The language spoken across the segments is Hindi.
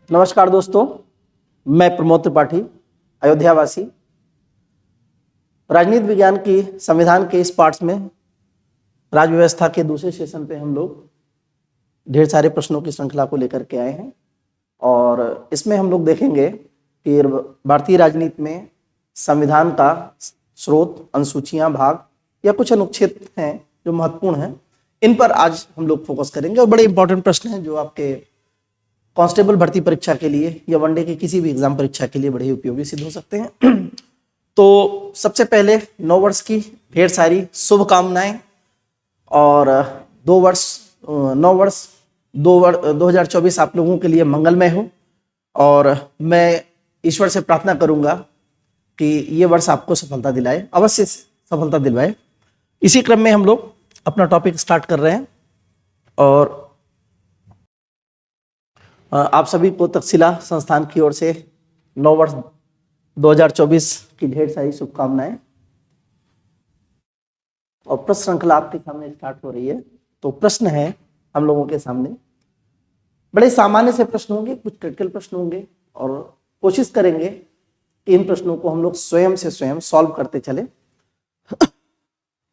नमस्कार दोस्तों, मैं प्रमोद त्रिपाठी, अयोध्यावासी। राजनीति विज्ञान की संविधान के इस पार्ट्स में राज्य व्यवस्था के दूसरे सेशन पे हम लोग ढेर सारे प्रश्नों की श्रृंखला को लेकर के आए हैं और इसमें हम लोग देखेंगे कि भारतीय राजनीति में संविधान का स्रोत, अनुसूचियां, भाग या कुछ अनुच्छेद हैं जो महत्वपूर्ण हैं, इन पर आज हम लोग फोकस करेंगे। और बड़े इंपॉर्टेंट प्रश्न हैं जो आपके कांस्टेबल भर्ती परीक्षा के लिए या वनडे की किसी भी एग्जाम परीक्षा के लिए बड़े उपयोगी सिद्ध हो सकते हैं। तो सबसे पहले नव वर्ष की ढेर सारी शुभकामनाएं और 2024 आप लोगों के लिए मंगलमय हो। और मैं ईश्वर से प्रार्थना करूंगा कि ये वर्ष आपको सफलता दिलाए, अवश्य सफलता दिलवाए। इसी क्रम में हम लोग अपना टॉपिक स्टार्ट कर रहे हैं और आप सभी को तक्षशिला संस्थान की ओर से नव वर्ष 2024 की ढेर सारी शुभकामनाएं। और प्रश्न श्रृंखला आपके सामने स्टार्ट हो रही है। तो प्रश्न है हम लोगों के सामने, बड़े सामान्य से प्रश्न होंगे, कुछ क्रिटिकल प्रश्न होंगे और कोशिश करेंगे कि इन प्रश्नों को हम लोग स्वयं से स्वयं सॉल्व करते चले।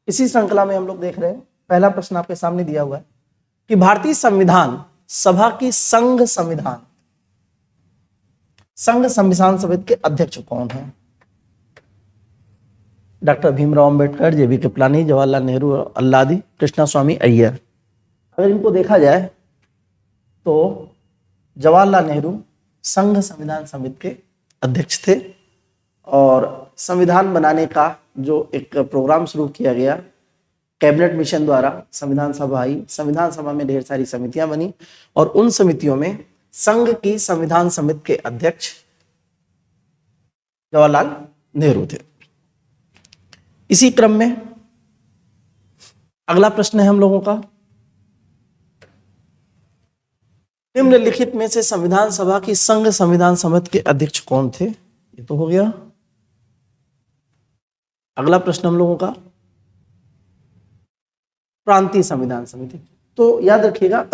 इसी श्रृंखला में हम लोग देख रहे हैं, पहला प्रश्न आपके सामने दिया हुआ है कि भारतीय संविधान सभा की संघ संविधान समिति के अध्यक्ष कौन है? डॉक्टर भीमराव अंबेडकर, जेबी कृपलानी, जवाहरलाल नेहरू, अल्लादी कृष्णा स्वामी अय्यर। अगर इनको देखा जाए तो जवाहरलाल नेहरू संघ संविधान समिति के अध्यक्ष थे और संविधान बनाने का जो एक प्रोग्राम शुरू किया गया कैबिनेट मिशन द्वारा, संविधान सभा आई, संविधान सभा में ढेर सारी समितियां बनी और उन समितियों में संघ की संविधान समिति के अध्यक्ष जवाहरलाल नेहरू थे। इसी क्रम में अगला प्रश्न है हम लोगों का, निम्नलिखित में से संविधान सभा की संघ संविधान समिति के अध्यक्ष कौन थे? ये तो हो गया। अगला प्रश्न हम लोगों का, प्रांतीय संविधान समिति। तो याद रखिएगा,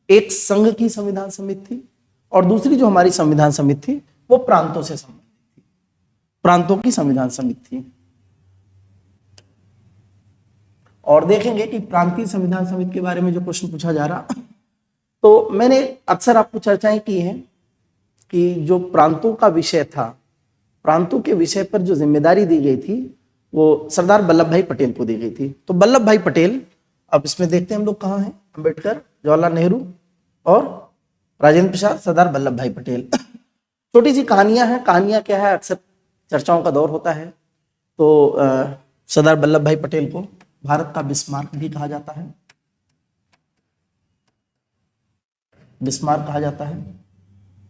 एक संघ की संविधान समिति थी और दूसरी जो हमारी संविधान समिति थी वो प्रांतों से संबंधित थी, प्रांतों की संविधान समिति थी। और देखेंगे कि प्रांतीय संविधान समिति के बारे में जो प्रश्न पूछा जा रहा, तो मैंने अक्सर आपको चर्चाएं की हैं कि जो प्रांतों का विषय था, प्रांतों के विषय पर जो जिम्मेदारी दी गई थी वो सरदार वल्लभ भाई पटेल को दी गई थी। तो वल्लभ भाई पटेल, अब इसमें देखते हैं हम लोग कहाँ हैं, अंबेडकर, जवाहरलाल नेहरू और राजेंद्र प्रसाद, सरदार वल्लभ भाई पटेल। छोटी सी कहानियां हैं। कहानियां क्या है, अक्सर चर्चाओं का दौर होता है। तो सरदार वल्लभ भाई पटेल को भारत का बिस्मार्क भी कहा जाता है, बिस्मार्क कहा जाता है।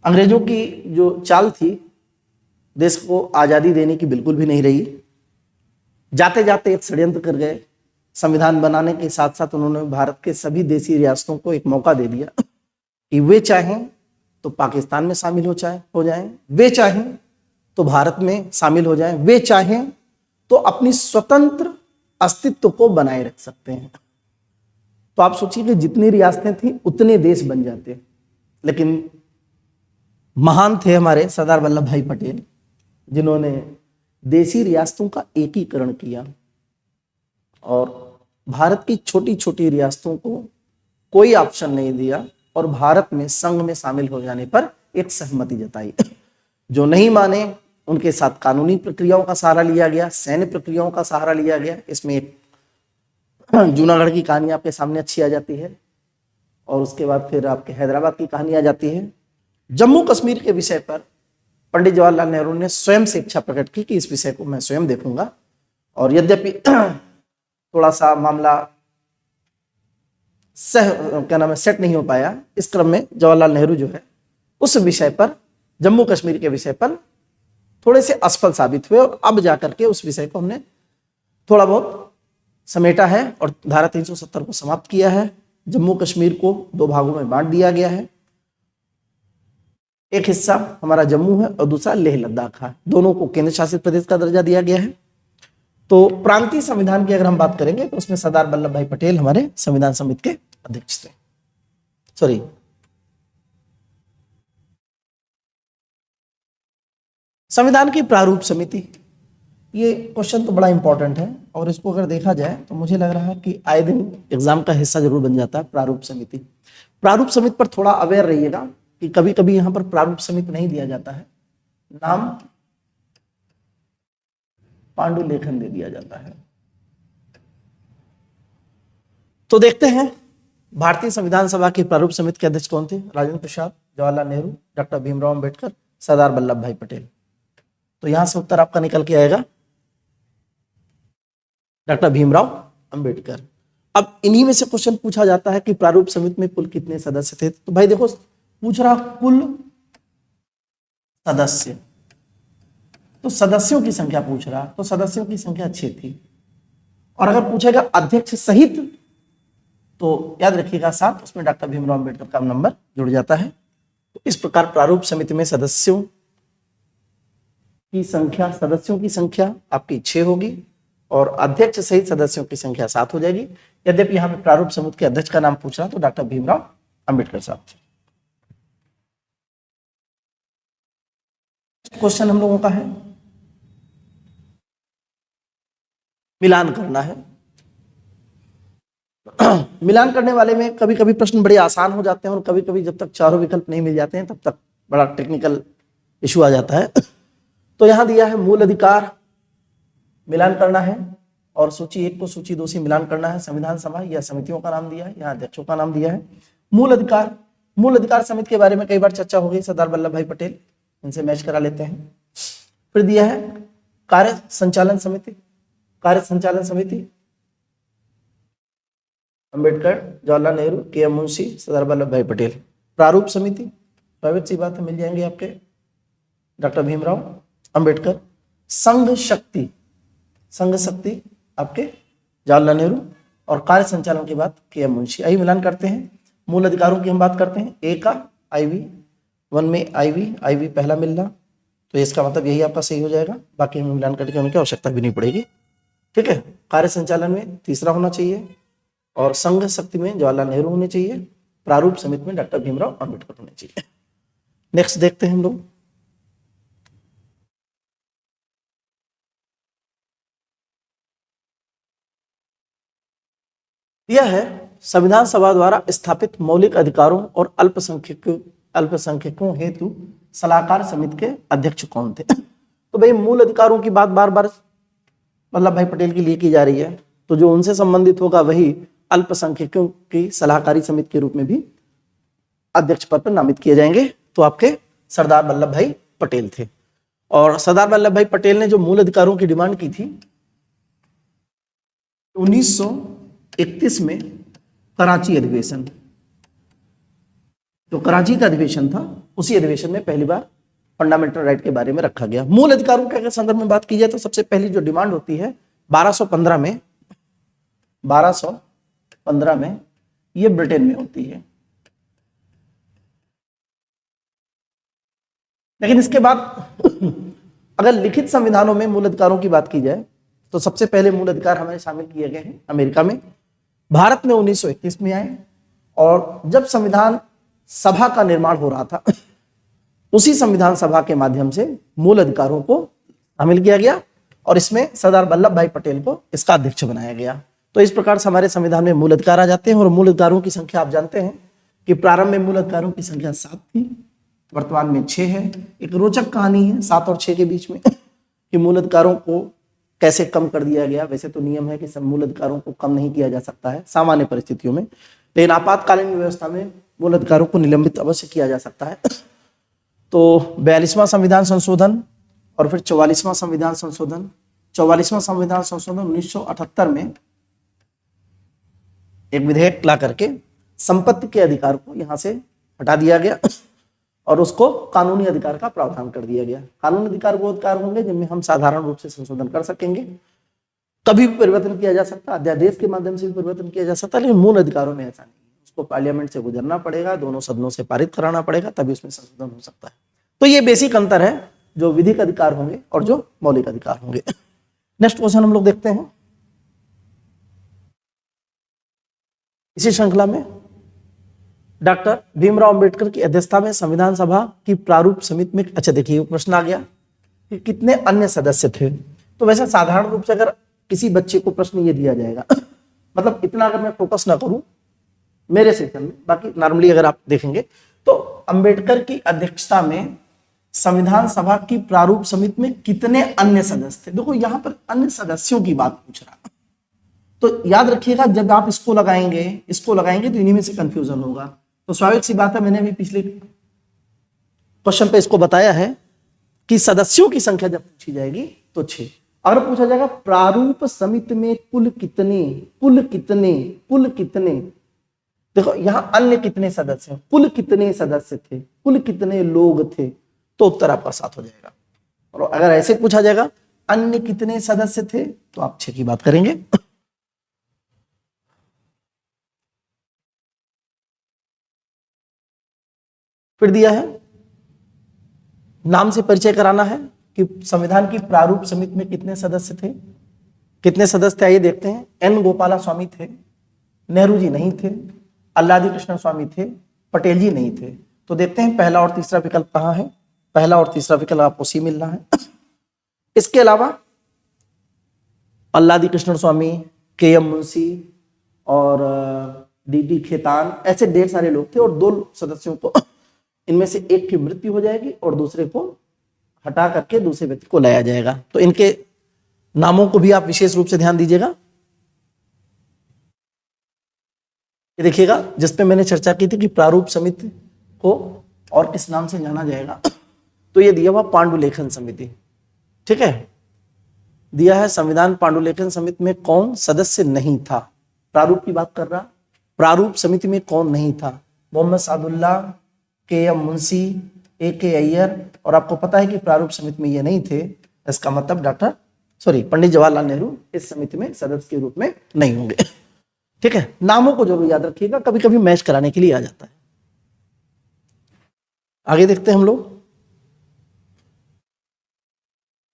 अंग्रेजों की जो चाल थी, देश को आजादी देने की बिल्कुल भी नहीं रही। जाते जाते एक षड्यंत्र कर गए। संविधान बनाने के साथ साथ उन्होंने भारत के सभी देशी रियासतों को एक मौका दे दिया कि वे चाहें तो पाकिस्तान में शामिल हो जाएं, वे चाहें तो भारत में शामिल हो जाएं, वे चाहें तो अपनी स्वतंत्र अस्तित्व को बनाए रख सकते हैं। तो आप सोचिए कि जितनी रियासतें थी उतने देश बन जाते। लेकिन महान थे हमारे सरदार वल्लभ भाई पटेल, जिन्होंने देशी रियासतों का एकीकरण किया और भारत की छोटी छोटी रियासतों को कोई ऑप्शन नहीं दिया और भारत में संघ में शामिल हो जाने पर एक सहमति जताई। जो नहीं माने उनके साथ कानूनी प्रक्रियाओं का सहारा लिया गया, सैन्य प्रक्रियाओं का सहारा लिया गया। इसमें एक जूनागढ़ की कहानी आपके सामने अच्छी आ जाती है और उसके बाद फिर आपके हैदराबाद की कहानी आ जाती है। जम्मू कश्मीर के विषय पर पंडित जवाहरलाल नेहरू ने स्वयं से इच्छा प्रकट की कि इस विषय को मैं स्वयं देखूंगा। और यद्यपि थोड़ा सा मामला सेट नहीं हो पाया, इस क्रम में जवाहरलाल नेहरू जो है उस विषय पर, जम्मू कश्मीर के विषय पर थोड़े से असफल साबित हुए और अब जाकर के उस विषय को हमने थोड़ा बहुत समेटा है और धारा 370 को समाप्त किया है। जम्मू कश्मीर को दो भागों में बांट दिया गया है। एक हिस्सा हमारा जम्मू है और दूसरा लेह लद्दाख है। दोनों को केंद्र शासित प्रदेश का दर्जा दिया गया है। तो प्रांतीय संविधान की अगर हम बात करेंगे तो उसमें सरदार वल्लभ भाई पटेल हमारे संविधान समिति के अध्यक्ष थे। सॉरी, संविधान की प्रारूप समिति, ये क्वेश्चन तो बड़ा इंपॉर्टेंट है और इसको अगर देखा जाए तो मुझे लग रहा है कि आए दिन एग्जाम का हिस्सा जरूर बन जाता है प्रारूप समिति। प्रारूप समिति पर थोड़ा अवेयर रहिएगा कि कभी कभी यहां पर प्रारूप समिति नहीं दिया जाता है, नाम पांडुलेखन दे दिया जाता है। तो देखते हैं भारतीय संविधान सभा की प्रारूप समिति के अध्यक्ष कौन थे? राजेंद्र प्रसाद, जवाहरलाल नेहरू, डॉक्टर भीमराव अंबेडकर, सरदार वल्लभ भाई पटेल। तो यहां से उत्तर आपका निकल के आएगा डॉक्टर भीमराव अंबेडकर। अब इन्हीं में से क्वेश्चन पूछा जाता है कि प्रारूप समिति में कुल कितने सदस्य थे। तो भाई देखो, पूछ रहा कुल सदस्य, तो सदस्यों की संख्या पूछ रहा, तो सदस्यों की संख्या 6 थी। और अगर पूछेगा अध्यक्ष सहित तो याद रखिएगा 7, उसमें डॉक्टर भीमराव अंबेडकर का नंबर जुड़ जाता है। तो इस प्रकार प्रारूप समिति में सदस्यों की संख्या आपकी 6 होगी और अध्यक्ष सहित सदस्यों की संख्या 7 हो जाएगी। यद्यपि यहां पे प्रारूप समिति के अध्यक्ष का नाम पूछ रहा तो डॉक्टर भीमराव अंबेडकर साहब थे। क्वेश्चन हम लोगों का है, मिलान करना है। मिलान करने वाले में कभी कभी प्रश्न बड़े आसान हो जाते हैं और कभी कभी जब तक चारों विकल्प नहीं मिल जाते हैं तब तक बड़ा टेक्निकल इशू आ जाता है। तो यहां दिया है मूल अधिकार मिलान करना है और सूची 1 को सूची 2 से मिलान करना है। संविधान सभा या समितियों का नाम दिया है, यहाँ अध्यक्षों का नाम दिया है। मूल अधिकार समिति के बारे में कई बार चर्चा हो गई, सरदार वल्लभ भाई पटेल, इनसे मैच करा लेते हैं। फिर दिया है कार्य संचालन समिति अंबेडकर, जवाहरलाल नेहरू, के.एम. मुंशी, सरदार वल्लभ भाई पटेल। प्रारूप समिति प्राइवेट सी बात है, मिल जाएंगे आपके डॉक्टर भीमराव अंबेडकर। संघ शक्ति आपके जवाहरलाल नेहरू और कार्य संचालन की बात के.एम. मुंशी। आइए मिलान करते हैं। मूल अधिकारों की हम बात करते हैं। ए का IV, 1 में IV पहला मिल रहा, तो इसका मतलब यही आपका सही हो जाएगा। बाकी हमें मिलान करके होने की आवश्यकता भी नहीं पड़ेगी, ठीक है। कार्य संचालन में तीसरा होना चाहिए और संघ शक्ति में जवाहरलाल नेहरू होने चाहिए। प्रारूप समिति में डॉक्टर भीमराव अंबेडकर होने चाहिए। नेक्स्ट देखते हैं हम लोग। यह है संविधान सभा द्वारा स्थापित मौलिक अधिकारों और अल्पसंख्यकों हेतु सलाहकार समिति के अध्यक्ष कौन थे। तो भाई मूल अधिकारों की बात बार बार वल्लभ भाई पटेल के लिए की जा रही है, तो जो उनसे संबंधित होगा वही अल्पसंख्यकों की सलाहकारी समिति के रूप में भी अध्यक्ष पद पर नामित किए जाएंगे। तो आपके सरदार वल्लभ भाई पटेल थे। और सरदार वल्लभ भाई पटेल ने जो मूल अधिकारों की डिमांड की थी 1931 में कराची अधिवेशन, जो कराची का अधिवेशन था, उसी अधिवेशन में पहली बार फंडामेंटल राइट के बारे में रखा गया। मूल अधिकारों के अगर संदर्भ में बात की जाए तो सबसे पहली जो डिमांड होती है 1215 में ये ब्रिटेन में होती है। लेकिन इसके बाद अगर लिखित संविधानों में मूल अधिकारों की बात की जाए तो सबसे पहले मूल अधिकार हमें शामिल किए गए हैं अमेरिका में। भारत में 1921 में आए और जब संविधान सभा का निर्माण हो रहा था उसी संविधान सभा के माध्यम से मूल अधिकारों को शामिल किया गया और इसमें सरदार वल्लभ भाई पटेल को इसका अध्यक्ष बनाया गया। तो इस प्रकार से हमारे संविधान में मूल अधिकार आ जाते हैं। और मूल अधिकारों की संख्या आप जानते हैं कि प्रारंभ में मूल अधिकारों की संख्या 7 थी, वर्तमान में 6 है। एक रोचक कहानी है 7 और 6 के बीच में कि मूल अधिकारों को कैसे कम कर दिया गया। वैसे तो नियम है कि सब मूल अधिकारों को कम नहीं किया जा सकता है सामान्य परिस्थितियों में, लेकिन आपातकालीन व्यवस्था में मूल अधिकारों को निलंबित अवश्य किया जा सकता है। तो 42वां संविधान संशोधन और फिर 44वां संविधान संशोधन। 44वां संविधान संशोधन 1978 में एक विधेयक ला करके संपत्ति के अधिकार को यहां से हटा दिया गया और उसको कानूनी अधिकार का प्रावधान कर दिया गया। कानूनी अधिकार वो अधिकार होंगे जिनमें हम साधारण रूप से संशोधन कर सकेंगे, कभी भी परिवर्तन किया जा सकता, अध्यादेश के माध्यम से भी परिवर्तन किया जा सकता है, लेकिन मूल अधिकारों में ऐसा नहीं। उसको पार्लियामेंट से गुजरना पड़ेगा, दोनों सदनों से पारित कराना पड़ेगा, तभी उसमें संशोधन हो सकता है। तो ये बेसिक अंतर है जो विधिक अधिकार होंगे और जो मौलिक अधिकार होंगे। नेक्स्ट क्वेश्चन हम लोग देखते हैं इसी श्रृंखला में। डॉक्टर भीमराव अंबेडकर की अध्यक्षता में संविधान सभा की प्रारूप समिति में, अच्छा देखिए प्रश्न आ गया कि कितने अन्य सदस्य थे। तो वैसे साधारण रूप से अगर किसी बच्चे को प्रश्न ये दिया जाएगा मतलब इतना अगर मैं फोकस ना करूं मेरे सेक्शन में, बाकी नॉर्मली अगर आप देखेंगे तो अंबेडकर की अध्यक्षता में संविधान सभा की प्रारूप समिति में कितने अन्य सदस्य थे। देखो यहां पर अन्य सदस्यों की बात पूछ रहा, तो याद रखिएगा जब आप इसको लगाएंगे तो इन्हीं में से कंफ्यूजन होगा। तो स्वाभाविक सी बात है, मैंने भी पिछले क्वेश्चन पे इसको बताया है कि सदस्यों की संख्या जब पूछी जाएगी तो 6। अगर पूछा जाएगा प्रारूप समिति में कुल कितने, देखो यहां अन्य कितने सदस्य हैं, कुल कितने सदस्य थे, कुल कितने लोग थे, तो उत्तर आपका 7 हो जाएगा। और अगर ऐसे पूछा जाएगा अन्य कितने सदस्य थे तो आप 6 की बात करेंगे। फिर दिया है नाम से परिचय कराना है कि संविधान की प्रारूप समिति में कितने सदस्य थे। कितने सदस्य थे आइए देखते हैं। एन गोपाला स्वामी थे, नेहरू जी नहीं थे, अल्लादी कृष्ण स्वामी थे, पटेल जी नहीं थे। तो देखते हैं पहला और तीसरा विकल्प कहां है। पहला और तीसरा विकल्प आपको सी मिल रहा है। इसके अलावा अल्लादी कृष्ण स्वामी, के एम मुंशी और डी खेतान, ऐसे ढेर सारे लोग थे और 2 सदस्यों को इनमें से एक की मृत्यु हो जाएगी और दूसरे को हटा करके दूसरे व्यक्ति को लाया जाएगा। तो इनके नामों को भी आप विशेष रूप से ध्यान दीजिएगा। ये देखिएगा जिसपे मैंने चर्चा की थी कि प्रारूप समिति को और किस नाम से जाना जाएगा, तो ये दिया हुआ पांडुलेखन समिति। ठीक है, दिया है संविधान पांडुलेखन समिति में कौन सदस्य नहीं था। प्रारूप की बात कर रहा, प्रारूप समिति में कौन नहीं था। मोहम्मद सादुल्ला, के एम मुंशी, ए के अय्यर, और आपको पता है कि प्रारूप समिति में ये नहीं थे, इसका मतलब पंडित जवाहरलाल नेहरू इस समिति में सदस्य के रूप में नहीं होंगे। ठीक है, नामों को जरूर याद रखिएगा, कभी कभी मैच कराने के लिए आ जाता है। आगे देखते हैं हम लोग।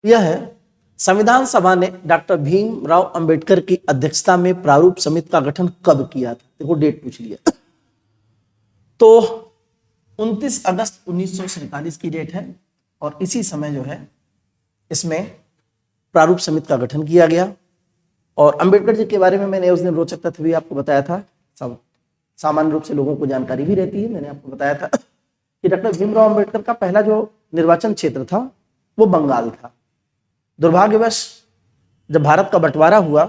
यह है संविधान सभा ने डॉक्टर भीमराव अंबेडकर की अध्यक्षता में प्रारूप समिति का गठन कब किया था। देखो डेट पूछ लिया, तो 29 अगस्त 1947 की डेट है और इसी समय जो है इसमें प्रारूप समिति का गठन किया गया। और अंबेडकर जी के बारे में मैंने उस दिन रोचक तथ्य भी आपको बताया था, सब सामान्य रूप से लोगों को जानकारी भी रहती है। मैंने आपको बताया था कि डॉक्टर भीमराव अंबेडकर का पहला जो निर्वाचन क्षेत्र था वो बंगाल था। दुर्भाग्यवश जब भारत का बंटवारा हुआ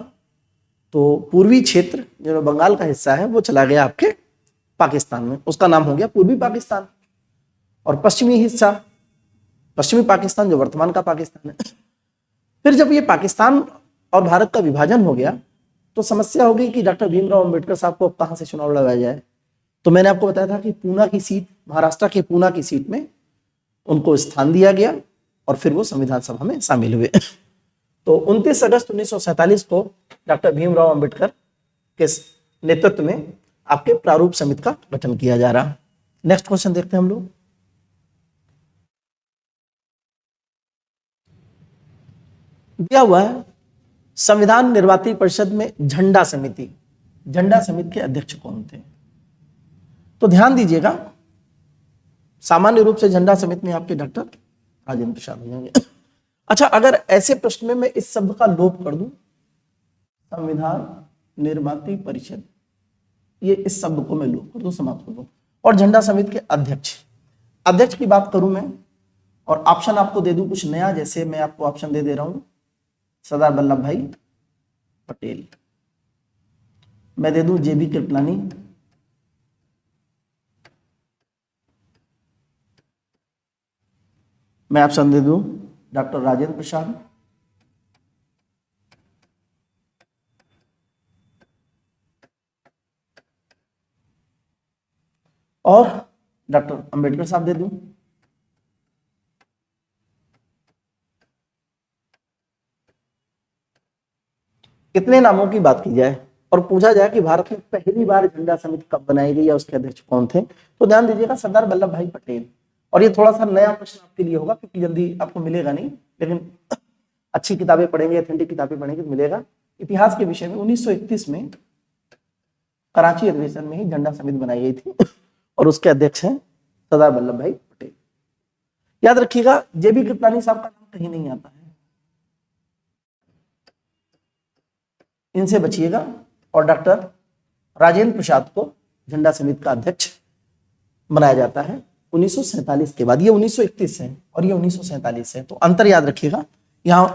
तो पूर्वी क्षेत्र जो बंगाल का हिस्सा है वो चला गया आपके पाकिस्तान में, उसका नाम हो गया पूर्वी पाकिस्तान। और पश्चिमी पाकिस्तान जो वर्तमान का पाकिस्तान है। फिर जब ये पाकिस्तान और भारत का विभाजन हो गया तो समस्या हो गई कि डॉक्टर भीमराव अंबेडकर साहब को कहां से चुनाव लड़ाया जाए। तो मैंने आपको बताया था कि पूना की सीट, महाराष्ट्र के पूना की सीट में उनको स्थान दिया गया और फिर वो संविधान सभा में शामिल हुए। तो 29 अगस्त 1947 को डॉक्टर भीमराव अंबेडकर के नेतृत्व में आपके प्रारूप समिति का गठन किया जा रहा। नेक्स्ट क्वेश्चन देखते हैं हम लोग। दिया हुआ है संविधान निर्वाती परिषद में झंडा समिति के अध्यक्ष कौन थे। तो ध्यान दीजिएगा, सामान्य रूप से झंडा समिति में आपके डॉक्टर राजेंद्र प्रसाद हो जाएंगे। अच्छा, अगर ऐसे प्रश्न में मैं इस शब्द का लोप कर दूं, संविधान निर्वाती परिषद, ये इस शब्द को मैं लोप कर दूं, समाप्त कर दूं, और झंडा समिति के अध्यक्ष की बात करूं मैं, और ऑप्शन आपको दे दूं कुछ नया, जैसे मैं आपको ऑप्शन दे रहा हूं सरदार वल्लभ भाई पटेल, मैं दे दूं जेबी कृपलानी, मैं ऑप्शन दे दूं डॉक्टर राजेंद्र प्रसाद, और डॉक्टर अंबेडकर साहब दे दूं। कितने नामों की बात की जाए और पूछा जाए कि भारत में पहली बार झंडा समिति कब बनाई गई या उसके अध्यक्ष कौन थे, तो ध्यान दीजिएगा सरदार वल्लभ भाई पटेल। और ये थोड़ा सा नया प्रश्न आपके लिए होगा क्योंकि जल्दी आपको मिलेगा नहीं, लेकिन अच्छी किताबें पढ़ेंगे, अथेंटिक किताबें पढ़ेंगे तो मिलेगा। इतिहास के विषय में 1931 में कराची अधिवेशन में ही झंडा समिति बनाई गई थी और उसके अध्यक्ष हैं सरदार वल्लभ भाई पटेल। याद रखिएगा जेबी कृपलानी साहब का नाम कहीं नहीं आता है, इनसे बचिएगा। और डॉक्टर राजेंद्र प्रसाद को झंडा समिति का अध्यक्ष बनाया जाता है 1947 के बाद। ये 1931 है और ये 1947 है, तो अंतर याद रखिएगा। यहां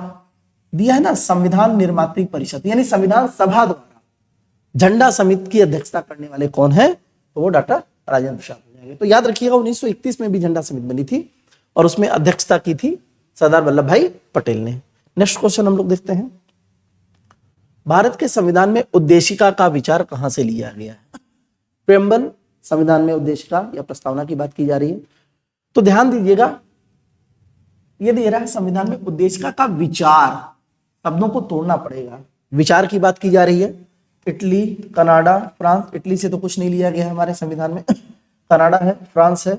दिया है ना संविधान निर्मात्री परिषद, यानी संविधान सभा द्वारा झंडा समिति की अध्यक्षता करने वाले कौन है, तो वो डॉक्टर राजेंद्र प्रसाद हो जाएंगे। तो याद रखिएगा 1931 में भी झंडा समिति बनी थी और उसमें अध्यक्षता की थी सरदार वल्लभ भाई पटेल ने। नेक्स्ट क्वेश्चन हम लोग देखते हैं, भारत के संविधान में उद्देशिका का विचार कहां से लिया गया है? प्रेम्बल संविधान में उद्देशिका या प्रस्तावना की बात की जा रही है, तो ध्यान दीजिएगा ये दे रहा है संविधान में उद्देशिका का विचार, शब्दों को तोड़ना पड़ेगा। विचार की बात की जा रही है, इटली, कनाडा, फ्रांस। इटली से तो कुछ नहीं लिया गया है हमारे संविधान में, कनाडा है, फ्रांस है,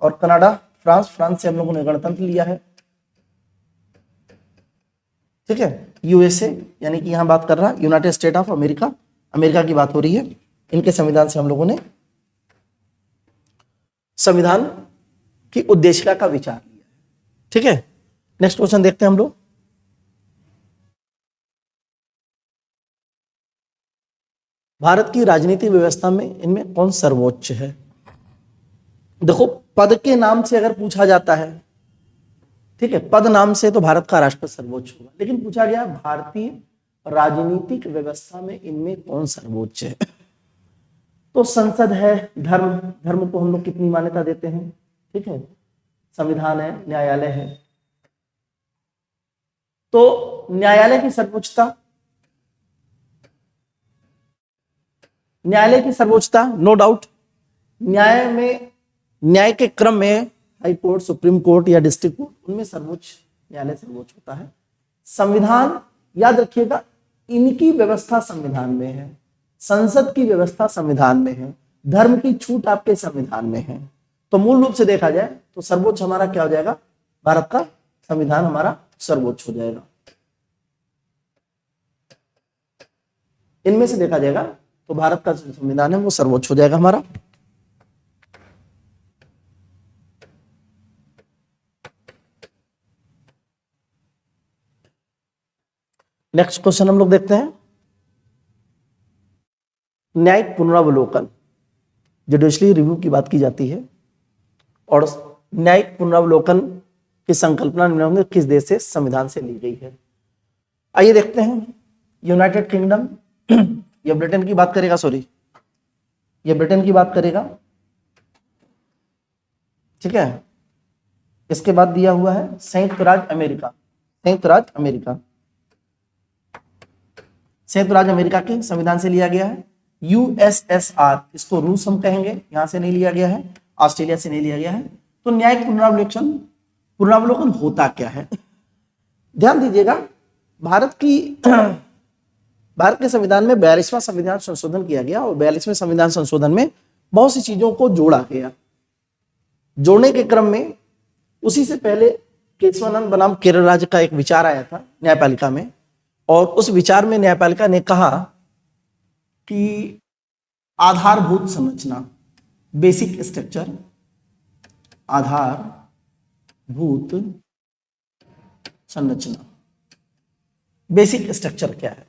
और कनाडा, फ्रांस, फ्रांस से हम लोगों ने गणतंत्र लिया है, ठीक है। यूएसए यानी कि यहां बात कर रहा है United state of America, America की बात हो रही है, इनके संविधान से हम लोगों ने संविधान की उद्देशिका का विचार लिया है, ठीक है। नेक्स्ट क्वेश्चन देखते हैं हम लोग, भारत की राजनीतिक व्यवस्था में इनमें कौन सर्वोच्च है? देखो पद के नाम से अगर पूछा जाता है, ठीक है, पद नाम से तो भारत का राष्ट्रपति सर्वोच्च होगा, लेकिन पूछा गया भारतीय राजनीतिक व्यवस्था में इनमें कौन सर्वोच्च है, तो संसद है, धर्म, धर्म को हम लोग कितनी मान्यता देते हैं, ठीक है, संविधान है, न्यायालय है। तो न्यायालय की सर्वोच्चता, न्यायालय की सर्वोच्चता नो डाउट, न्याय में, न्याय के क्रम में हाई कोर्ट, सुप्रीम कोर्ट या डिस्ट्रिक्ट कोर्ट, उनमें सर्वोच्च न्यायालय सर्वोच्च होता है। संविधान याद रखिएगा इनकी व्यवस्था संविधान में है, संसद की व्यवस्था संविधान में है, धर्म की छूट आपके संविधान में है। तो मूल रूप से देखा जाए तो सर्वोच्च हमारा क्या हो जाएगा, भारत का संविधान हमारा सर्वोच्च हो जाएगा। इनमें से देखा जाएगा तो भारत का जो संविधान है वो सर्वोच्च हो जाएगा हमारा। नेक्स्ट क्वेश्चन हम लोग देखते हैं, न्यायिक पुनरावलोकन, जुडिशली रिव्यू की बात की जाती है, और न्यायिक पुनरावलोकन की संकल्पना निम्न में किस देश से संविधान से ली गई है? आइए देखते हैं, यूनाइटेड किंगडम, ये ब्रिटेन की बात करेगा, सॉरी ये ब्रिटेन की बात करेगा, ठीक है। इसके बाद दिया हुआ है संयुक्त राज्य अमेरिका, संयुक्त राज्य अमेरिका, संयुक्त राज्य अमेरिका के संविधान से लिया गया है। यूएसएसआर, इसको रूस हम कहेंगे, यहां से नहीं लिया गया है, ऑस्ट्रेलिया से नहीं लिया गया है। तो न्यायिक पुनरावलोकन, पुनरावलोकन होता क्या है? ध्यान दीजिएगा, भारत के संविधान में 42वां संविधान संशोधन किया गया और 42वें संविधान संशोधन में बहुत सी चीजों को जोड़ा गया। जोड़ने के क्रम में उसी से पहले केशवानंद बनाम केरल राज्य का एक विचार आया था न्यायपालिका में, और उस विचार में न्यायपालिका ने कहा कि आधारभूत संरचना, बेसिक स्ट्रक्चर, आधारभूत संरचना, बेसिक स्ट्रक्चर क्या है?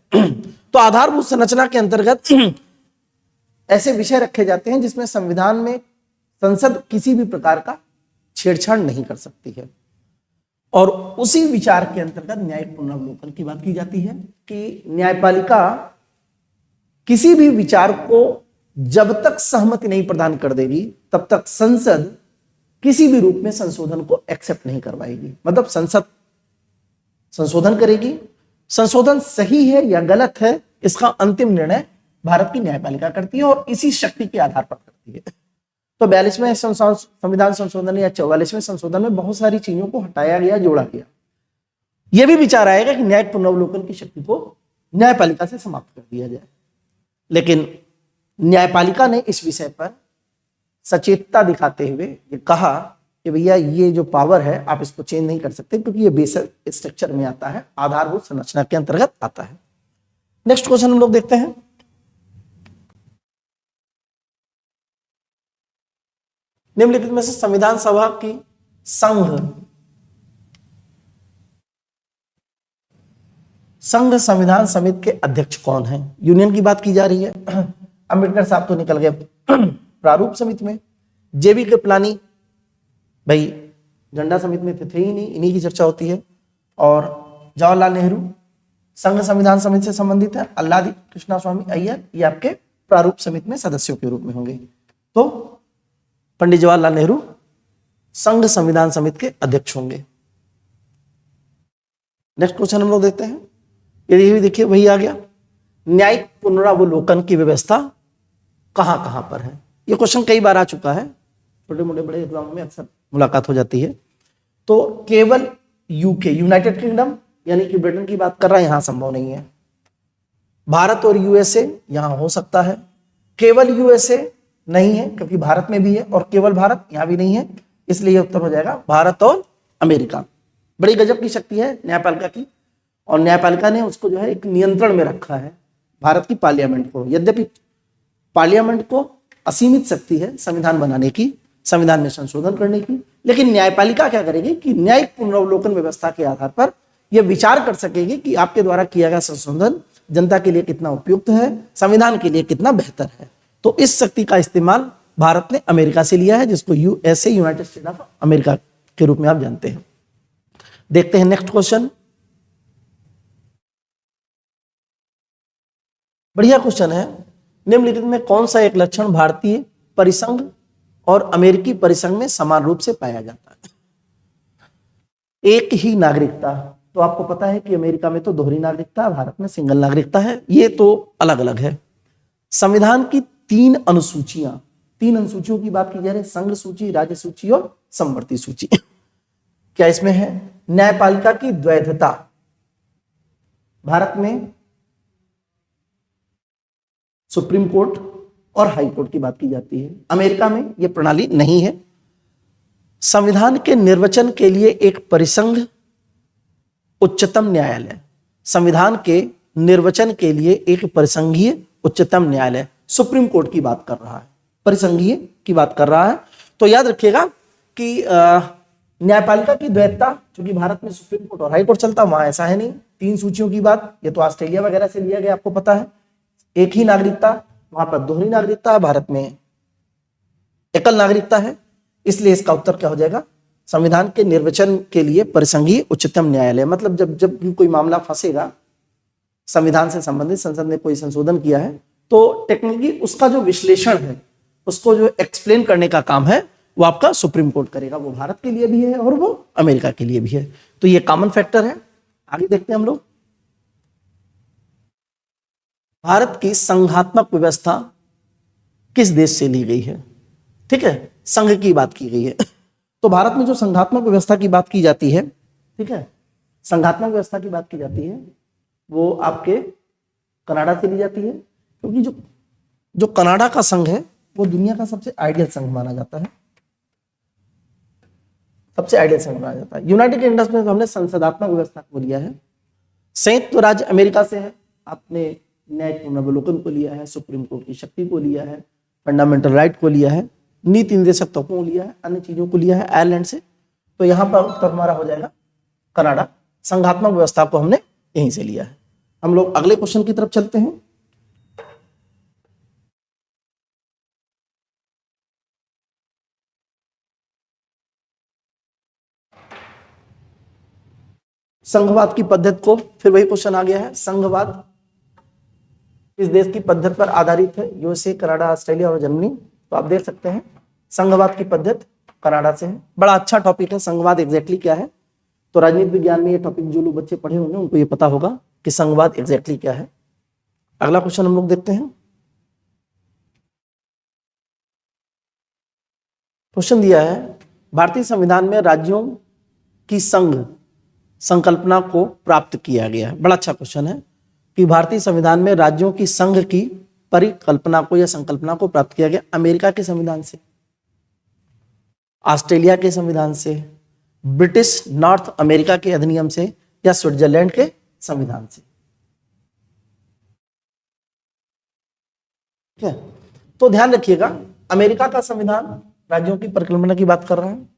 तो आधारभूत संरचना के अंतर्गत ऐसे विषय रखे जाते हैं जिसमें संविधान में संसद किसी भी प्रकार का छेड़छाड़ नहीं कर सकती है, और उसी विचार के अंतर्गत न्यायिक पुनरावलोकन की बात की जाती है कि न्यायपालिका किसी भी विचार को जब तक सहमति नहीं प्रदान कर देगी तब तक संसद किसी भी रूप में संशोधन को एक्सेप्ट नहीं करवाएगी। मतलब संसद संशोधन करेगी, संशोधन सही है या गलत है इसका अंतिम निर्णय भारत की न्यायपालिका करती है और इसी शक्ति के आधार पर करती है। तो 42वें संविधान संशोधन या 44वें संशोधन में बहुत सारी चीजों को हटाया गया, जोड़ा गया। यह भी विचार आएगा कि न्यायिक पुनरावलोकन की शक्ति को न्यायपालिका से समाप्त कर दिया जाए, लेकिन न्यायपालिका ने इस विषय पर सचेतता दिखाते हुए ये कहा कि भैया ये जो पावर है आप इसको चेंज नहीं कर सकते क्योंकि ये बेसिक स्ट्रक्चर में आता है, आधारभूत संरचना के अंतर्गत आता है। नेक्स्ट क्वेश्चन हम लोग देखते हैं, निम्नलिखित में से संविधान सभा की संघ संघ संविधान समिति के अध्यक्ष कौन हैं? यूनियन की बात की जा रही है। अंबेडकर साहब तो निकल गए प्रारूप समिति में। जेबी कृपलानी भाई झंडा समिति में थे ही नहीं, इन्हीं की चर्चा होती है। और जवाहरलाल नेहरू संघ संविधान समिति से संबंधित है। अल्लादी कृष्णा स्वामी अय्यर ये आपके प्रारूप समिति में सदस्यों के रूप में होंगे। तो पंडित जवाहरलाल नेहरू संघ संविधान समिति के अध्यक्ष होंगे। नेक्स्ट क्वेश्चन हम लोग देखते हैं। ये देखिए वही आ गया, न्यायिक पुनरावलोकन की व्यवस्था कहां कहां पर है? ये क्वेश्चन कई बार आ चुका है, छोटे मोटे बड़े एग्जाम में अक्सर मुलाकात हो जाती है। तो केवल यूके यूनाइटेड किंगडम यानी कि ब्रिटेन की बात कर रहा है, यहां संभव नहीं है। भारत और यूएसए यहां हो सकता है। केवल यूएसए नहीं है क्योंकि भारत में भी है, और केवल भारत यहां भी नहीं है, इसलिए उत्तर हो जाएगा भारत और अमेरिका। बड़ी गजब की शक्ति है न्यायपालिका की, और न्यायपालिका ने उसको जो है एक नियंत्रण में रखा है भारत की पार्लियामेंट को। यद्यपि पार्लियामेंट को असीमित शक्ति है संविधान बनाने की, संविधान में संशोधन करने की, लेकिन न्यायपालिका क्या करेगी कि न्यायिक पुनरावलोकन व्यवस्था के आधार पर यह विचार कर सकेगी कि आपके द्वारा किया गया संशोधन जनता के लिए कितना उपयुक्त है, संविधान के लिए कितना बेहतर है। तो इस शक्ति का इस्तेमाल भारत ने अमेरिका से लिया है, जिसको USA United state of America के रूप में आप जानते हैं। देखते हैं नेक्स्ट क्वेश्चन। बढ़िया क्वेश्चन है, निम्नलिखित में कौन सा एक लक्षण भारतीय परिसंघ और अमेरिकी परिसंघ में समान रूप से पाया जाता है? एक ही नागरिकता। तो आपको पता है कि अमेरिका में तो दोहरी नागरिकता, भारत में सिंगल नागरिकता है, ये तो अलग अलग है। संविधान की तीन अनुसूचियों की बात की जा रही है, संघ सूची, राज्य सूची और समवर्ती सूची। क्या इसमें है? न्यायपालिका की द्वैधता, भारत में सुप्रीम कोर्ट और हाई कोर्ट की बात की जाती है, अमेरिका में यह प्रणाली नहीं है। संविधान के निर्वचन के लिए एक परिसंघ उच्चतम न्यायालय, संविधान के निर्वचन के लिए एक परिसंघीय उच्चतम न्यायालय सुप्रीम कोर्ट की बात कर रहा है, परिसंघीय की बात कर रहा है। तो याद रखिएगा कि न्यायपालिका की द्वैधता, क्योंकि भारत में सुप्रीम कोर्ट और हाई कोर्ट चलता, वहां ऐसा है नहीं। तीन सूचियों की बात, ये तो ऑस्ट्रेलिया वगैरह से लिया गया, आपको पता है। एक ही नागरिकता, वहां पर दोहरी नागरिकता है, भारत में एकल नागरिकता है, इसलिए इसका उत्तर क्या हो जाएगा? संविधान के निर्वचन के लिए परिसंघीय उच्चतम न्यायालय। मतलब जब जब कोई मामला फंसेगा संविधान से संबंधित, संसद ने कोई संशोधन किया है, तो टेक्निकली उसका जो विश्लेषण है, उसको जो एक्सप्लेन करने का काम है, वो आपका सुप्रीम कोर्ट करेगा। वो भारत के लिए भी है और वो अमेरिका के लिए भी है। तो ये कॉमन फैक्टर है। आगे देखते हैं हम लोग। भारत की संघात्मक व्यवस्था किस देश से ली गई है? ठीक है, संघ की बात की गई है। तो भारत में जो संघात्मक व्यवस्था की बात की जाती है, ठीक है, संघात्मक व्यवस्था की बात की जाती है, वो आपके कनाडा से ली जाती है, क्योंकि जो कनाडा का संघ है वो दुनिया का सबसे आइडियल संघ माना जाता है, सबसे आइडियल संघ माना जाता है। यूनाइटेड किंगडम में तो हमने संसदात्मक व्यवस्था को लिया है। संयुक्त राज्य अमेरिका से है, आपने न्यायिक पुनरावलोकन को लिया है, सुप्रीम कोर्ट की शक्ति को लिया है, फंडामेंटल राइट को लिया है, नीति निर्देशक तत्वों को लिया है, अन्य चीजों को लिया है, आयरलैंड से। तो यहां पर उत्तर हमारा हो जाएगा कनाडा। संघात्मक व्यवस्था को हमने यहीं से लिया है। हम लोग अगले क्वेश्चन की तरफ चलते हैं। संघवाद की पद्धति को, फिर वही क्वेश्चन आ गया है, संघवाद किस देश की पद्धति पर आधारित है? यूएसए, कनाडा, ऑस्ट्रेलिया और जर्मनी। तो आप देख सकते हैं संघवाद की पद्धति कनाडा से है। बड़ा अच्छा टॉपिक है संघवाद एग्जैक्टली क्या है। तो राजनीति विज्ञान में ये टॉपिक जो लोग बच्चे पढ़े होंगे उनको ये पता होगा कि संघवाद एग्जैक्टली क्या है। अगला क्वेश्चन हम लोग देखते हैं। क्वेश्चन दिया है, भारतीय संविधान में राज्यों की संघ संकल्पना को प्राप्त किया गया है। बड़ा अच्छा क्वेश्चन है कि भारतीय संविधान में राज्यों की संघ की परिकल्पना को या संकल्पना को प्राप्त किया गया अमेरिका के संविधान से, ऑस्ट्रेलिया के संविधान से, ब्रिटिश नॉर्थ अमेरिका के अधिनियम से, या स्विट्जरलैंड के संविधान से। ठीक है, तो ध्यान रखिएगा अमेरिका का संविधान राज्यों की परिकल्पना की बात कर रहा है,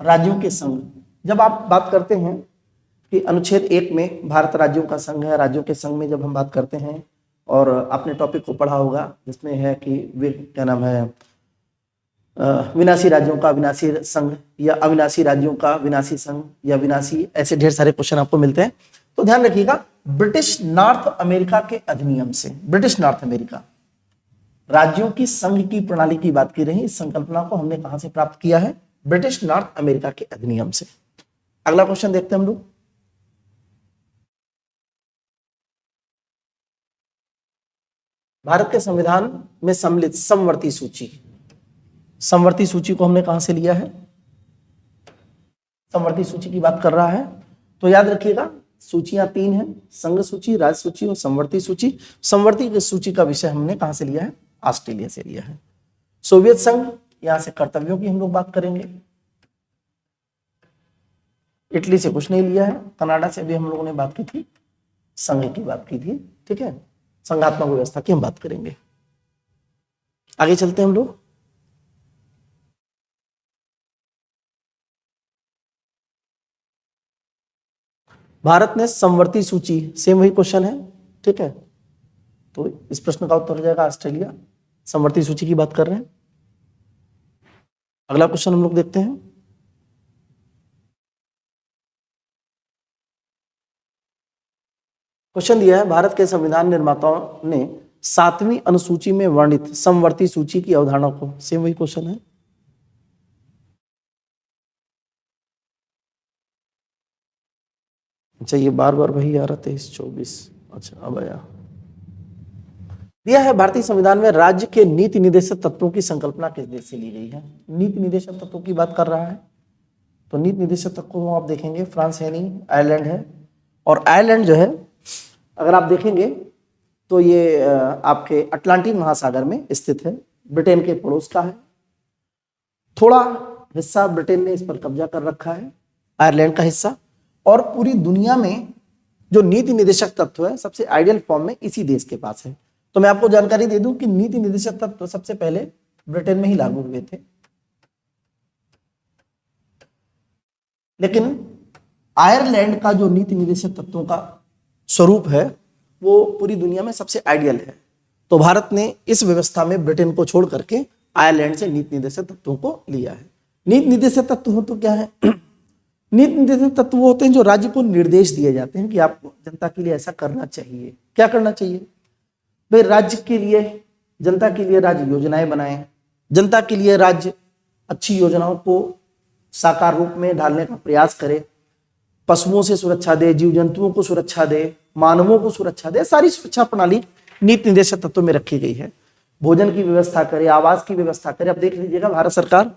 राज्यों के संघ। जब आप बात करते हैं कि अनुच्छेद 1 में भारत राज्यों का संघ है। राज्यों के संघ में जब हम बात करते हैं, और आपने टॉपिक को पढ़ा होगा जिसमें है कि वे क्या नाम है, विनाशी राज्यों का विनाशी संघ, या अविनाशी राज्यों का विनाशी संघ, या विनाशी, ऐसे ढेर सारे क्वेश्चन आपको मिलते हैं। तो ध्यान रखिएगा, ब्रिटिश नॉर्थ अमेरिका के अधिनियम से, ब्रिटिश नॉर्थ अमेरिका राज्यों की संघ की प्रणाली की बात की रही। इस संकल्पना को हमने कहां से प्राप्त किया है? ब्रिटिश नॉर्थ अमेरिका के अधिनियम से। अगला क्वेश्चन देखते हैं हम लोग। भारत के संविधान में सम्मिलित समवर्ती सूची, समवर्ती सूची को हमने कहां से लिया है? समवर्ती सूची की बात कर रहा है। तो याद रखिएगा, सूचियां 3 हैं, संघ सूची, राज्य सूची और समवर्ती सूची। समवर्ती सूची का विषय हमने कहां से लिया है? ऑस्ट्रेलिया से लिया है। सोवियत संघ, यहां से कर्तव्यों की हम लोग बात करेंगे। इटली से कुछ नहीं लिया है। कनाडा से भी हम लोगों ने बात की थी, संघ की बात की थी, ठीक है। संघात्मक व्यवस्था की हम बात करेंगे। आगे चलते हैं हम लोग। भारत ने समवर्ती सूची, सेम वही क्वेश्चन है, ठीक है। तो इस प्रश्न का उत्तर हो जाएगा ऑस्ट्रेलिया। समवर्ती सूची की बात कर रहे हैं। अगला क्वेश्चन हम लोग देखते हैं। क्वेश्चन दिया है, भारत के संविधान निर्माताओं ने 7वीं अनुसूची में वर्णित समवर्ती सूची की अवधारणा को, सेम वही क्वेश्चन है। अच्छा, ये बार बार वही आ रहा, 23-24, अच्छा अब आया। दिया है, भारतीय संविधान में राज्य के नीति निदेशक तत्वों की संकल्पना किस देश से ली गई है? नीति निदेशक तत्वों की बात कर रहा है। तो नीति निदेशक तत्व को आप देखेंगे, फ्रांस है नहीं, आयरलैंड है। और आयरलैंड जो है, अगर आप देखेंगे तो ये आपके अटलांटिक महासागर में स्थित है, ब्रिटेन के पड़ोस का है। थोड़ा हिस्सा ब्रिटेन ने इस पर कब्जा कर रखा है, आयरलैंड का हिस्सा। और पूरी दुनिया में जो नीति निदेशक तत्व है, सबसे आइडियल फॉर्म में इसी देश के पास है। तो मैं आपको जानकारी दे दूं कि नीति निदेशक तत्व सबसे पहले ब्रिटेन में ही लागू हुए थे, लेकिन आयरलैंड का जो नीति निदेशक तत्वों का स्वरूप है वो पूरी दुनिया में सबसे आइडियल है। तो भारत ने इस व्यवस्था में ब्रिटेन को छोड़ करके आयरलैंड से नीति निदेशक तत्वों को लिया है। नीति निदेशक तत्व हो तो क्या है? नीति निदेशक तत्व वो होते हैं जो राज्य को निर्देश दिए जाते हैं कि आपको जनता के लिए ऐसा करना चाहिए। क्या करना चाहिए भाई? राज्य के लिए, जनता के लिए राज्य योजनाएं बनाए, जनता के लिए राज्य अच्छी योजनाओं को साकार रूप में ढालने का प्रयास करे, पशुओं से सुरक्षा दे, जीव जंतुओं को सुरक्षा दे, मानवों को सुरक्षा दे। सारी सुरक्षा प्रणाली नीति निदेशक तत्व में रखी गई है। भोजन की व्यवस्था करे, आवास की व्यवस्था करे। अब देख लीजिएगा, भारत सरकार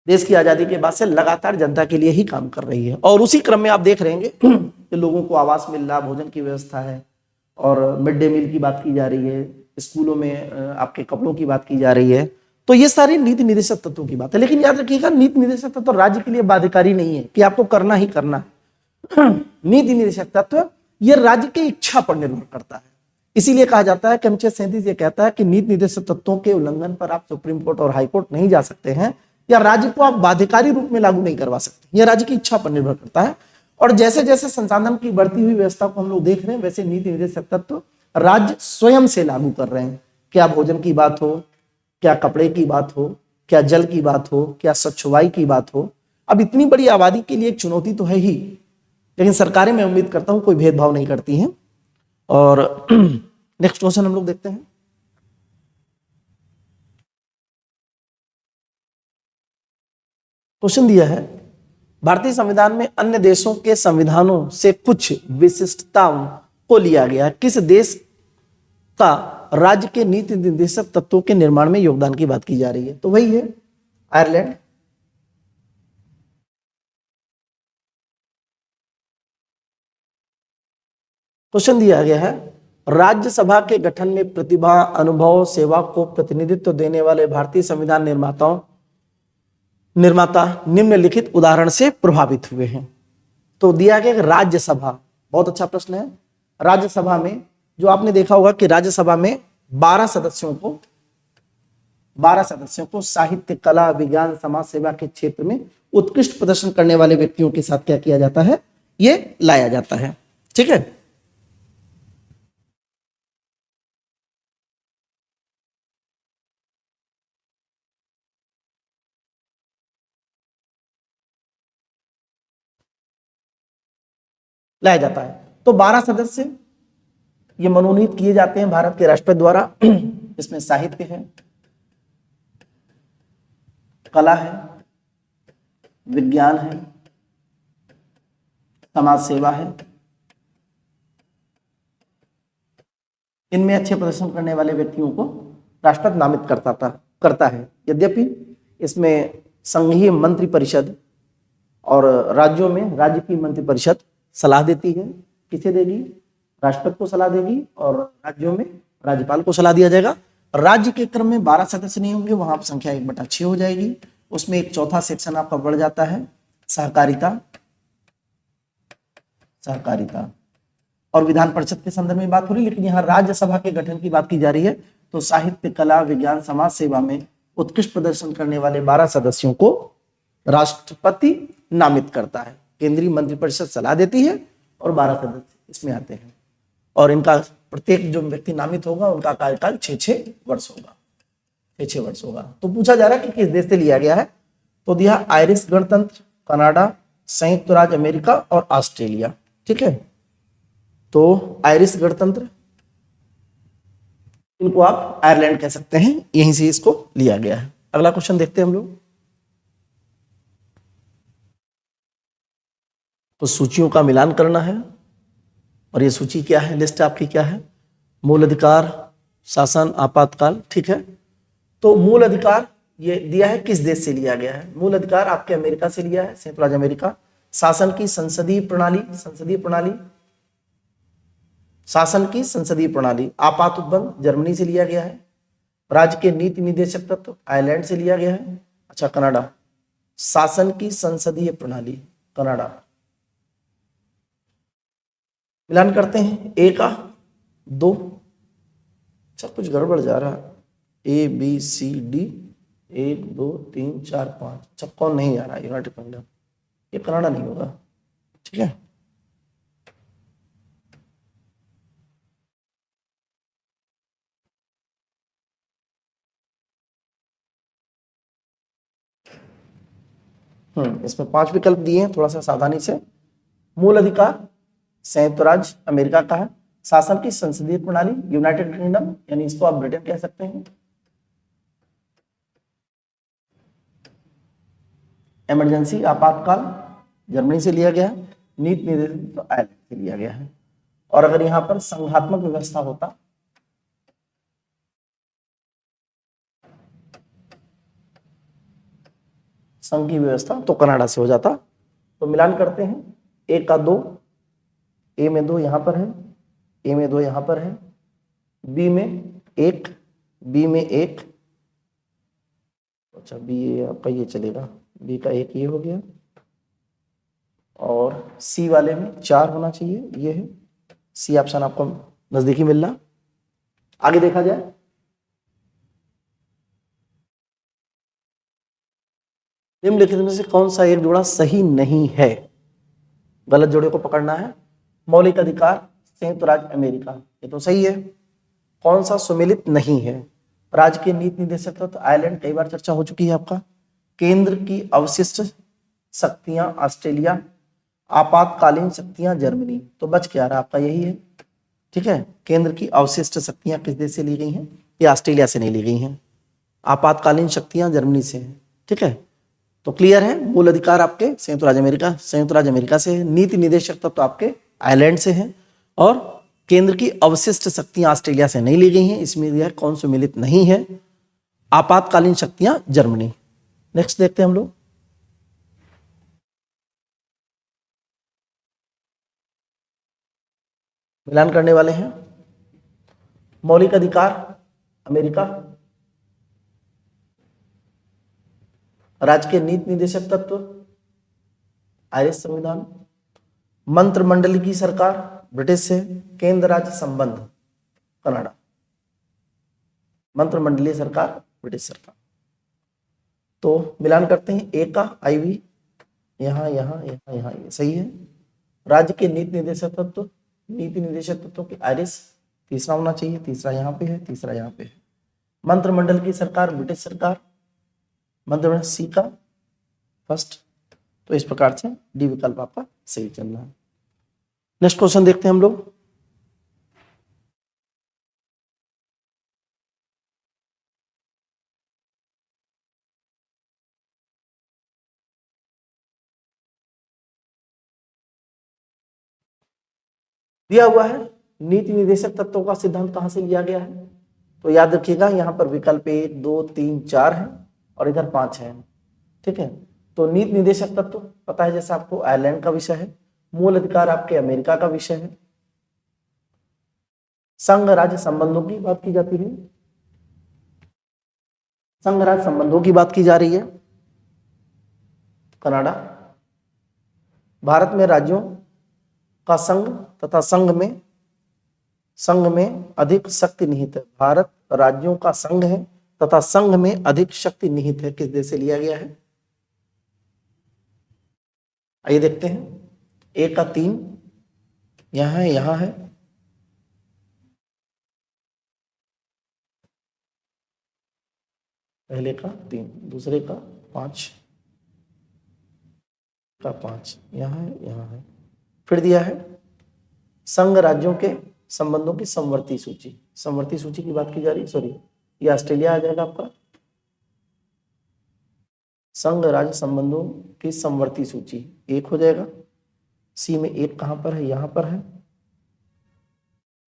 देश की आजादी के बाद से लगातार जनता के लिए ही काम कर रही है। और उसी क्रम में आप देख रहे हैं कि लोगों को आवास मिल रहा, भोजन की व्यवस्था है, और मिड डे मील की बात की जा रही है, स्कूलों में आपके कपड़ों की बात की जा रही है। तो ये सारी नीति निदेशक तत्वों की बात है। लेकिन याद रखिएगा, नीति निदेशक तत्व राज्य के लिए बाध्यकारी नहीं है कि आपको करना ही करना है। नीति निदेशक तत्व ये राज्य की इच्छा पर निर्भर करता है। इसीलिए कहा जाता है कि अनुच्छेद 37 ये कहता है कि नीति निदेशक तत्वों के उल्लंघन पर आप सुप्रीम कोर्ट और हाई कोर्ट नहीं जा सकते हैं, या राज्य को आप बाध्यकारी रूप में लागू नहीं करवा सकते। यह राज्य की इच्छा पर निर्भर करता है। और जैसे जैसे संसाधन की बढ़ती हुई व्यवस्था को हम लोग देख रहे हैं, वैसे नीति निदेशक तत्व राज्य स्वयं से लागू कर रहे हैं। क्या भोजन की बात हो, क्या कपड़े की बात हो, क्या जल की बात हो, क्या स्वच्छ वायु की बात हो। अब इतनी बड़ी आबादी के लिए एक चुनौती तो है ही, लेकिन सरकारें, मैं उम्मीद करता हूं, कोई भेदभाव नहीं करती हैं। और नेक्स्ट क्वेश्चन हम लोग देखते हैं। क्वेश्चन दिया है, भारतीय संविधान में अन्य देशों के संविधानों से कुछ विशिष्टताओं को लिया गया। किस देश का राज्य के नीति निर्देशक तत्वों के निर्माण में योगदान की बात की जा रही है? तो वही है आयरलैंड। क्वेश्चन दिया गया है, राज्यसभा के गठन में प्रतिभा, अनुभव, सेवा को प्रतिनिधित्व देने वाले भारतीय संविधान निर्माता निम्नलिखित उदाहरण से प्रभावित हुए हैं। तो दिया गया कि राज्यसभा, बहुत अच्छा प्रश्न है। राज्यसभा में जो आपने देखा होगा कि राज्यसभा में 12 सदस्यों को 12 सदस्यों को साहित्य, कला, विज्ञान, समाज सेवा के क्षेत्र में उत्कृष्ट प्रदर्शन करने वाले व्यक्तियों के साथ क्या किया जाता है, ये लाया जाता है। ठीक है, लाया जाता है। तो 12 सदस्य ये मनोनीत किए जाते हैं भारत के राष्ट्रपति द्वारा। इसमें साहित्य है, कला है, विज्ञान है, समाज सेवा है, इनमें अच्छे प्रदर्शन करने वाले व्यक्तियों को राष्ट्रपति नामित करता है। यद्यपि इसमें संघीय मंत्री परिषद और राज्यों में राज्य की मंत्री परिषद सलाह देती है। किसे देगी? राष्ट्रपति को सलाह देगी, और राज्यों में राज्यपाल को सलाह दिया जाएगा। राज्य के क्रम में 12 सदस्य नहीं होंगे, वहां संख्या 1/6 हो जाएगी। उसमें एक चौथा सेक्शन आपका बढ़ जाता है, सहकारिता और विधान परिषद के संदर्भ में बात हो रही, लेकिन यहाँ राज्यसभा के गठन की बात की जा रही है। तो साहित्य, कला, विज्ञान, समाज सेवा में उत्कृष्ट प्रदर्शन करने वाले 12 सदस्यों को राष्ट्रपति नामित करता है। केंद्रीय मंत्रिपरिषद सलाह देती है और 12 सदस्य इसमें आते हैं, और इनका प्रत्येक जो व्यक्ति नामित होगा उनका कार्यकाल 6 वर्ष होगा। तो पूछा जा रहा है कि किस देश से लिया गया है, तो दिया आयरिश गणतंत्र, कनाडा, संयुक्त राज्य अमेरिका और ऑस्ट्रेलिया। ठीक है, तो आयरिश गणतंत्र, इनको आप आयरलैंड कह सकते हैं, यहीं से इसको लिया गया है। अगला क्वेश्चन देखते हैं हम लोग। तो सूचियों का मिलान करना है, और ये सूची क्या है, लिस्ट आपकी क्या है? मूल अधिकार, शासन, आपातकाल। ठीक है, तो मूल अधिकार ये दिया है किस देश से लिया गया है? मूल अधिकार आपके अमेरिका से लिया है, संयुक्त राज्य अमेरिका। शासन की संसदीय प्रणाली आपात उपबंध जर्मनी से लिया गया है। राज्य के नीति निदेशक तत्व आयरलैंड से लिया गया है। अच्छा, कनाडा, शासन की संसदीय प्रणाली, कनाडा। मिलान करते हैं, ए का 2, अच्छा कुछ गड़बड़ जा रहा है, ABCD 1 2 3 4 5, अच्छा कौन नहीं आ रहा? यूनाइटेड किंगडम, ये कनाडा नहीं होगा। ठीक है, इसमें 5 विकल्प दिए हैं, थोड़ा सा सावधानी से। मूल अधिकार संयुक्त राज्य अमेरिका का है। शासन की संसदीय प्रणाली यूनाइटेड किंगडम, यानी इसको आप ब्रिटेन कह सकते हैं। इमरजेंसी आपातकाल जर्मनी से लिया गया है। नीति निर्देशक तो आयरलैंड से लिया गया है। और अगर यहाँ पर संघात्मक व्यवस्था होता, संघ की व्यवस्था, तो कनाडा से हो जाता। तो मिलान करते हैं, ए का 2, ए में 2 यहां पर है, ए में 2 यहां पर है, बी में 1, बी में 1, अच्छा बी आपका ये चलेगा, बी का 1 ये हो गया, और सी वाले में 4 होना चाहिए, ये है सी ऑप्शन आपको नजदीकी मिल रहा। आगे देखा जाए, निम्नलिखित में से कौन सा एक जोड़ा सही नहीं है? गलत जोड़े को पकड़ना है। मौलिक अधिकार संयुक्त राज्य अमेरिका, ये तो सही है। कौन सा सुमेलित नहीं है? राज्य के नीति निदेशक तत्व आयरलैंड, कई बार चर्चा हो चुकी है आपका। केंद्र की अवशिष्ट शक्तियां ऑस्ट्रेलिया, आपातकालीन शक्तियां जर्मनी, तो बच क्या रहा आपका? यही है। ठीक है, केंद्र की अवशिष्ट शक्तियां किस देश से ली गई हैं? ये ऑस्ट्रेलिया से नहीं ली गई हैं। आपातकालीन शक्तियां जर्मनी से हैं। ठीक है, तो क्लियर है। मूल अधिकार आपके संयुक्त राज्य अमेरिका से है। नीति निदेशक तत्व तो आपके आयरलैंड से हैं, और केंद्र की अवशिष्ट शक्तियां ऑस्ट्रेलिया से नहीं ली गई हैं। इसमें यह कौन सुमेलित नहीं है? आपातकालीन शक्तियां जर्मनी। नेक्स्ट देखते हैं हम लोग। मिलान करने वाले हैं। मौलिक अधिकार अमेरिका, राज्य के नीति निदेशक तत्व आयरिश संविधान, मंत्रिमंडल की सरकार ब्रिटिश से, केंद्र राज्य संबंध कनाडा, मंत्रिमंडलीय सरकार ब्रिटिश सरकार। तो मिलान करते हैं, ए का IV यहाँ यहाँ यहाँ यहाँ, ये सही है। राज्य के नीति निर्देशक तत्व, नीति निर्देशक तत्वों की आइरिस तीसरा होना चाहिए, तीसरा यहाँ पे है, तीसरा यहाँ पे है। मंत्रिमंडल की सरकार, ब्रिटिश सरकार, मंत्रिमंडल सी का फर्स्ट। तो इस प्रकार से डी विकल्प आपका सही चल रहा है। नेक्स्ट क्वेश्चन देखते हैं हम लोग। दिया हुआ है नीति निर्देशक तत्वों का सिद्धांत कहां से लिया गया है, तो याद रखिएगा यहाँ पर विकल्प 1 2 3 4 है और इधर 5 है। ठीक है, तो नीति निर्देशक तत्व पता है जैसा आपको, आयरलैंड का विषय है। मूल अधिकार आपके अमेरिका का विषय है। संघ राज्य संबंधों की बात की जाती है, संघ राज्य संबंधों की बात की जा रही है, कनाडा। भारत में राज्यों का संघ तथा संघ में अधिक शक्ति निहित है। भारत राज्यों का संघ है तथा संघ में अधिक शक्ति निहित है, किस देश से लिया गया है? आइए देखते हैं। ए का 3 यहाँ है, यहाँ है। पहले का 3, दूसरे का 5 का 5, यहाँ है, यहाँ है। फिर दिया है संघ राज्यों के संबंधों की समवर्ती सूची। समवर्ती सूची की बात की जा रही है, सॉरी ये ऑस्ट्रेलिया आ जाएगा आपका। संघ राज्य संबंधों की समवर्ती सूची 1 हो जाएगा। सी में 1 कहां पर है? यहां पर है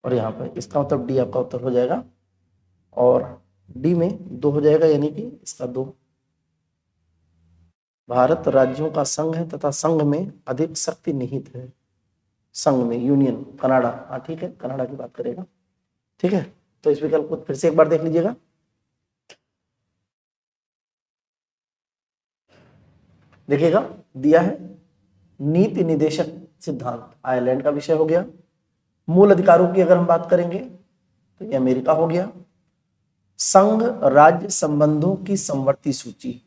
और यहां पर। इसका मतलब डी आपका उत्तर हो जाएगा और डी में 2 हो जाएगा, यानी कि इसका 2। भारत राज्यों का संघ है तथा संघ में अधिक शक्ति निहित है। संघ में यूनियन, कनाडा। हाँ ठीक है, कनाडा की बात करेगा। ठीक है, तो इस विकल्प को फिर से एक बार देख लीजिएगा। देखिएगा दिया है नीति निदेशक सिद्धांत, आयरलैंड का विषय हो गया। मूल अधिकारों की अगर हम बात करेंगे तो ये अमेरिका हो गया। संघ राज्य संबंधों की समवर्ती सूची,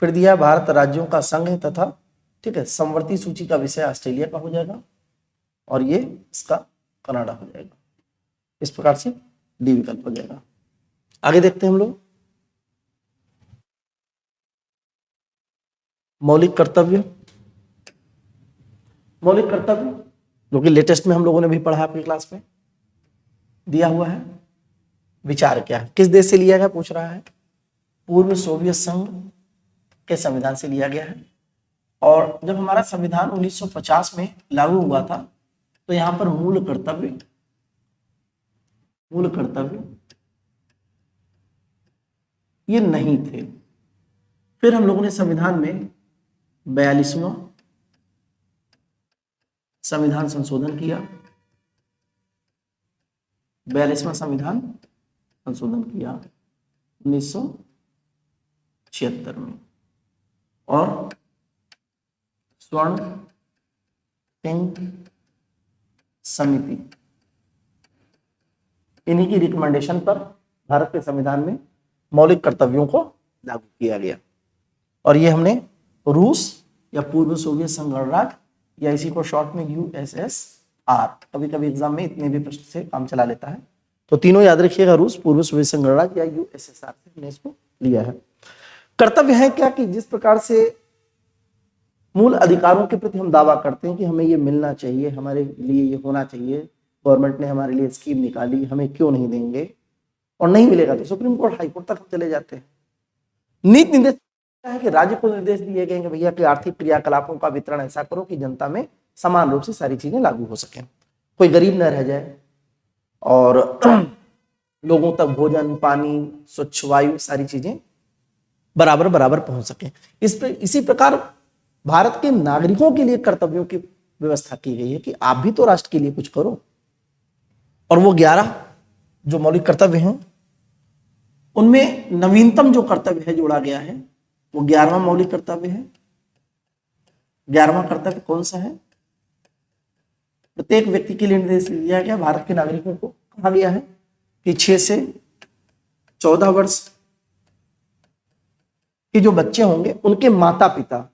फिर दिया भारत राज्यों का संघ है तथा, ठीक है, समवर्ती सूची का विषय ऑस्ट्रेलिया का हो जाएगा और ये इसका कनाडा हो जाएगा। इस प्रकार से डी विकल्प हो जाएगा। आगे देखते हैं हम लोग। मौलिक कर्तव्य, मौलिक कर्तव्य जो कि लेटेस्ट में हम लोगों ने भी पढ़ा अपनी क्लास में, दिया हुआ है। विचार क्या है, किस देश से लिया गया पूछ रहा है? पूर्व सोवियत संघ के संविधान से लिया गया है। और जब हमारा संविधान 1950 में लागू हुआ था तो यहां पर मूल कर्तव्य ये नहीं थे। फिर हम लोगों ने संविधान में 42वां संविधान संशोधन किया, 42वां संविधान संशोधन किया 1976 में। और स्वर्ण सिंह समिति, इन्हीं की रिकमेंडेशन पर भारत के संविधान में मौलिक कर्तव्यों को लागू किया गया। और ये हमने रूस या पूर्व सोवियत संघ गणराज्य या इसी को शॉर्ट में USSR, कभी कभी एग्जाम में इतने भी प्रश्न से काम चला लेता है, तो तीनों याद रखिएगा, रूस, पूर्व सोवियत संघ गणराज्य या USSR से हमने इसको लिया है। कर्तव्य है क्या कि जिस प्रकार से मूल अधिकारों के प्रति हम दावा करते हैं कि हमें ये मिलना चाहिए, हमारे लिए ये होना चाहिए, गवर्नमेंट ने हमारे लिए स्कीम निकाली, हमें क्यों नहीं देंगे, और नहीं मिलेगा तो सुप्रीम कोर्ट, हाई कोर्ट तक हम चले जाते हैं। नीति निर्देश है कि राज्य को निर्देश दिए गए कि भैया कि आर्थिक क्रियाकलापों का वितरण ऐसा करो कि जनता में समान रूप से सारी चीजें लागू हो सके, कोई गरीब न रह जाए और लोगों तक भोजन, पानी, स्वच्छ वायु, सारी चीजें बराबर बराबर पहुंच सके। इसी प्रकार भारत के नागरिकों के लिए कर्तव्यों की व्यवस्था की गई है कि आप भी तो राष्ट्र के लिए कुछ करो। और वो 11 जो मौलिक कर्तव्य हैं उनमें नवीनतम जो कर्तव्य है जोड़ा गया है वो 11वां मौलिक कर्तव्य है। 11वां कर्तव्य कौन सा है? प्रत्येक व्यक्ति के लिए निर्देश दिया गया, भारत के नागरिकों को कहा गया है कि 6 से 14 वर्ष कि जो बच्चे होंगे उनके माता पिता,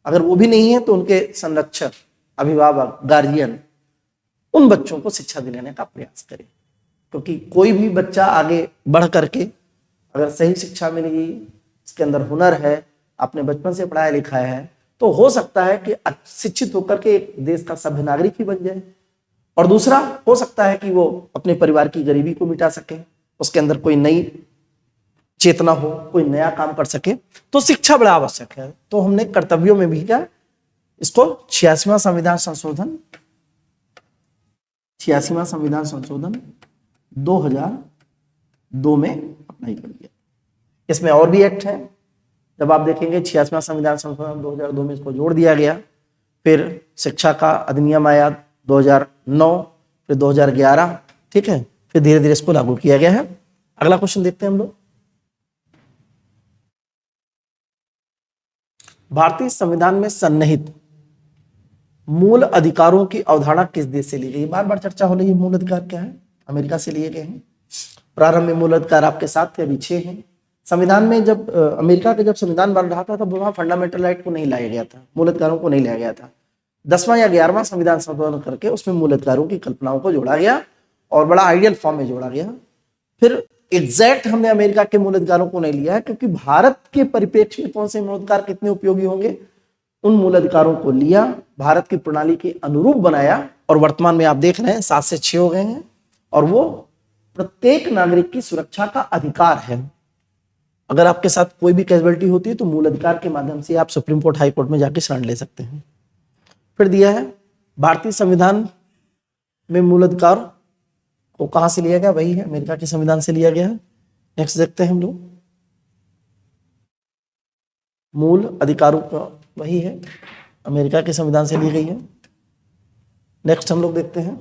अगर वो भी नहीं है तो उनके संरक्षक, अभिभावक, गार्जियन उन बच्चों को शिक्षा दिलाने का प्रयास करें। क्योंकि कोई भी बच्चा आगे बढ़ करके अगर सही शिक्षा मिलेगी, इसके अंदर हुनर है, आपने बचपन से पढ़ाया लिखाया है, तो हो सकता है कि शिक्षित होकर के एक देश का सभ्य नागरिक ही बन जाए। और दूसरा हो सकता है कि वो अपने परिवार की गरीबी को मिटा सके, उसके अंदर कोई नई चेतना हो, कोई नया काम कर सके। तो शिक्षा बड़ा आवश्यक है। तो हमने कर्तव्यों में भी क्या इसको 86वां संविधान संशोधन 2002 में अप्लाई कर दिया। इसमें और भी एक्ट है, जब आप देखेंगे 86वां संविधान संशोधन 2002 में इसको जोड़ दिया गया। फिर शिक्षा का अधिनियम आया 2009, फिर 2011, ठीक है, फिर धीरे धीरे इसको लागू किया गया है। अगला क्वेश्चन देखते हैं हम लोग। भारतीय संविधान में सन्निहित मूल अधिकारों की अवधारणा किस देश से ली गई? बार बार चर्चा हो रही है, मूल अधिकार क्या है? अमेरिका से लिए गए हैं। प्रारंभ में मूल अधिकार आपके साथ थे, अभी 6 हैं। संविधान में जब अमेरिका का जब संविधान बन रहा था तब वहां फंडामेंटल राइट को नहीं लाया गया था, मूल अधिकारों को नहीं लाया गया था। 10वां या 11वां संविधान संशोधन करके उसमें मूल अधिकारों की कल्पनाओं को जोड़ा गया और बड़ा आइडियल फॉर्म में जोड़ा गया। फिर एग्जैक्ट हमने अमेरिका के मूल अधिकारों को नहीं लिया है, क्योंकि भारत के परिप्रेक्ष्य में कौन से मूल अधिकार कितने उपयोगी होंगे, उन मूल अधिकारों को लिया, भारत की प्रणाली के अनुरूप बनाया और वर्तमान में आप देख रहे हैं 7 से 6 हो गए हैं। और वो प्रत्येक नागरिक की सुरक्षा का अधिकार है। अगर आपके साथ कोई भी कैजुअलिटी होती है तो मूल अधिकार के माध्यम से आप सुप्रीम कोर्ट, हाई कोर्ट में जाके शरण ले सकते हैं। फिर दिया है भारतीय संविधान में मूल अधिकार को कहां से लिया गया? वही है, अमेरिका के संविधान से लिया गया है। नेक्स्ट देखते हैं हम लोग। मूल अधिकारों का वही है, अमेरिका के संविधान से ली गई है। नेक्स्ट हम लोग देखते हैं,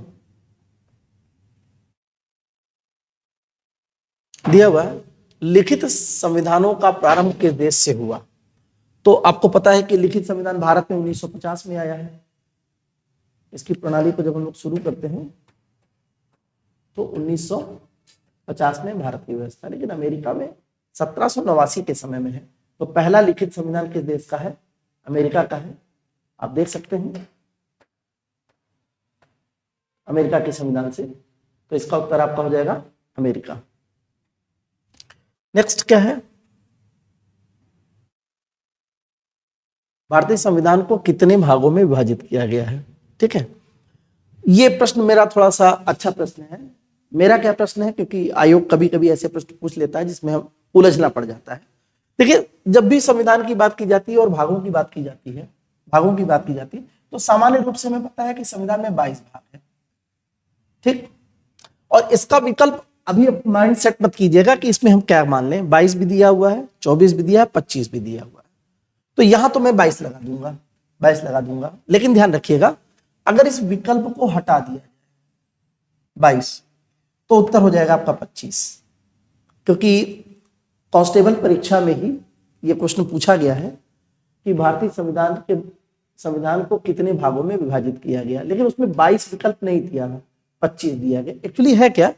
दिया हुआ है लिखित संविधानों का प्रारंभ किस देश से हुआ? तो आपको पता है कि लिखित संविधान भारत में 1950 में आया है। इसकी प्रणाली को जब हम लोग शुरू करते हैं तो 1950 में भारत की व्यवस्था, लेकिन अमेरिका में 1789 के समय में है। तो पहला लिखित संविधान किस देश का है? अमेरिका का है। आप देख सकते हैं अमेरिका के संविधान से, तो इसका उत्तर आपका हो जाएगा अमेरिका। नेक्स्ट क्या है? भारतीय संविधान को कितने भागों में विभाजित किया गया है? ठीक है, ये प्रश्न मेरा थोड़ा सा अच्छा प्रश्न है। मेरा क्या प्रश्न है, क्योंकि आयोग कभी कभी ऐसे प्रश्न पूछ लेता है जिसमें हम उलझना पड़ जाता है। देखिए, जब भी संविधान की बात की जाती है और भागों की बात की जाती है, तो सामान्य रूप से हमें पता है कि संविधान में 22 भाग है, ठीक। और इसका विकल्प अभी माइंड सेट मत कीजिएगा कि इसमें हम क्या मान लें, 22 भी दिया हुआ है, 24 भी दिया है, 25 भी दिया हुआ है, तो यहां तो मैं 22 लगा दूंगा। लेकिन ध्यान रखिएगा, अगर इस विकल्प को हटा दिया 22 तो उत्तर हो जाएगा आपका 25, क्योंकि कांस्टेबल परीक्षा में ही यह प्रश्न पूछा गया है कि भारतीय संविधान को कितने भागों में विभाजित किया गया, लेकिन उसमें 22 विकल्प नहीं दिया, 25 दिया गया। एक्चुअली है क्या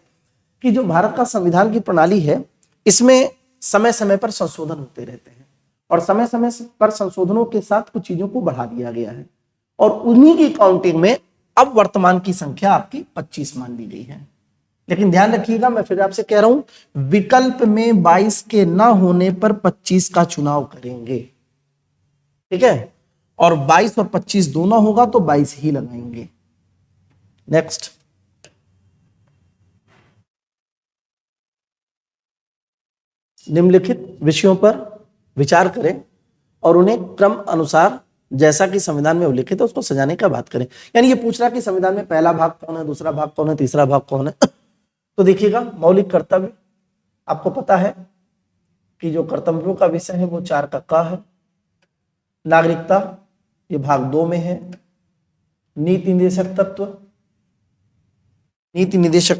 कि जो भारत का संविधान की प्रणाली है, इसमें समय समय पर संशोधन होते रहते हैं और समय समय पर संशोधनों के साथ कुछ चीजों को बढ़ा दिया गया है, और उन्हीं की काउंटिंग में अब वर्तमान की संख्या आपकी 25 मान ली गई है। लेकिन ध्यान रखिएगा, मैं फिर आपसे कह रहा हूं, विकल्प में 22 के ना होने पर 25 का चुनाव करेंगे, ठीक है, और 22 और 25 दोनों होगा तो 22 ही लगाएंगे। नेक्स्ट, निम्नलिखित विषयों पर विचार करें और उन्हें क्रम अनुसार जैसा कि संविधान में उल्लिखित है उसको सजाने का बात करें। यानी ये पूछ रहा कि संविधान में पहला भाग कौन है, दूसरा भाग कौन है, तीसरा भाग कौन है। तो देखिएगा, मौलिक कर्तव्य आपको पता है कि जो कर्तव्यों का विषय है वो 4 का क है। नागरिकता ये भाग 2 में है। नीति निदेशक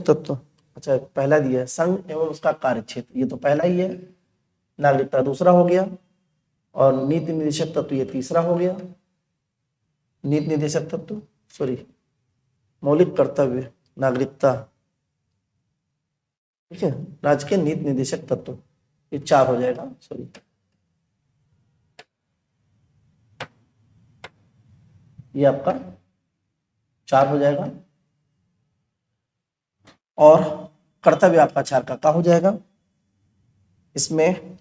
तत्व अच्छा पहला दिया है, संघ एवं उसका कार्यक्षेत्र, ये तो पहला ही है। नागरिकता दूसरा हो गया और नीति निदेशक तत्व ये तीसरा हो गया। नीति निदेशक तत्व मौलिक कर्तव्य, नागरिकता, ठीक है, राज्य के नीति निदेशक तत्व ये 4 हो जाएगा। ये आपका 4 हो जाएगा, और कर्तव्य आपका 4 का हो जाएगा। इसमें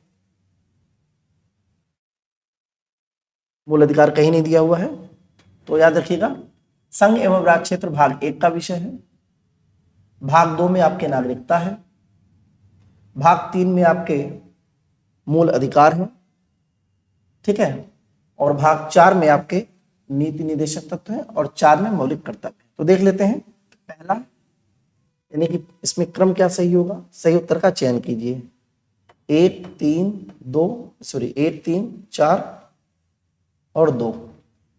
मूल अधिकार कहीं नहीं दिया हुआ है, तो याद रखिएगा संघ एवं राज्य क्षेत्र भाग 1 का विषय है, भाग 2 में आपके नागरिकता है, भाग 3 में आपके मूल अधिकार है, ठीक है, और भाग 4 में आपके नीति निर्देशक तत्व है, और 4 में मौलिक कर्तव्य। तो देख लेते हैं पहला, यानी कि इसमें क्रम क्या सही होगा, सही उत्तर का चयन कीजिए। 1 3 2 1 3 4 और 2,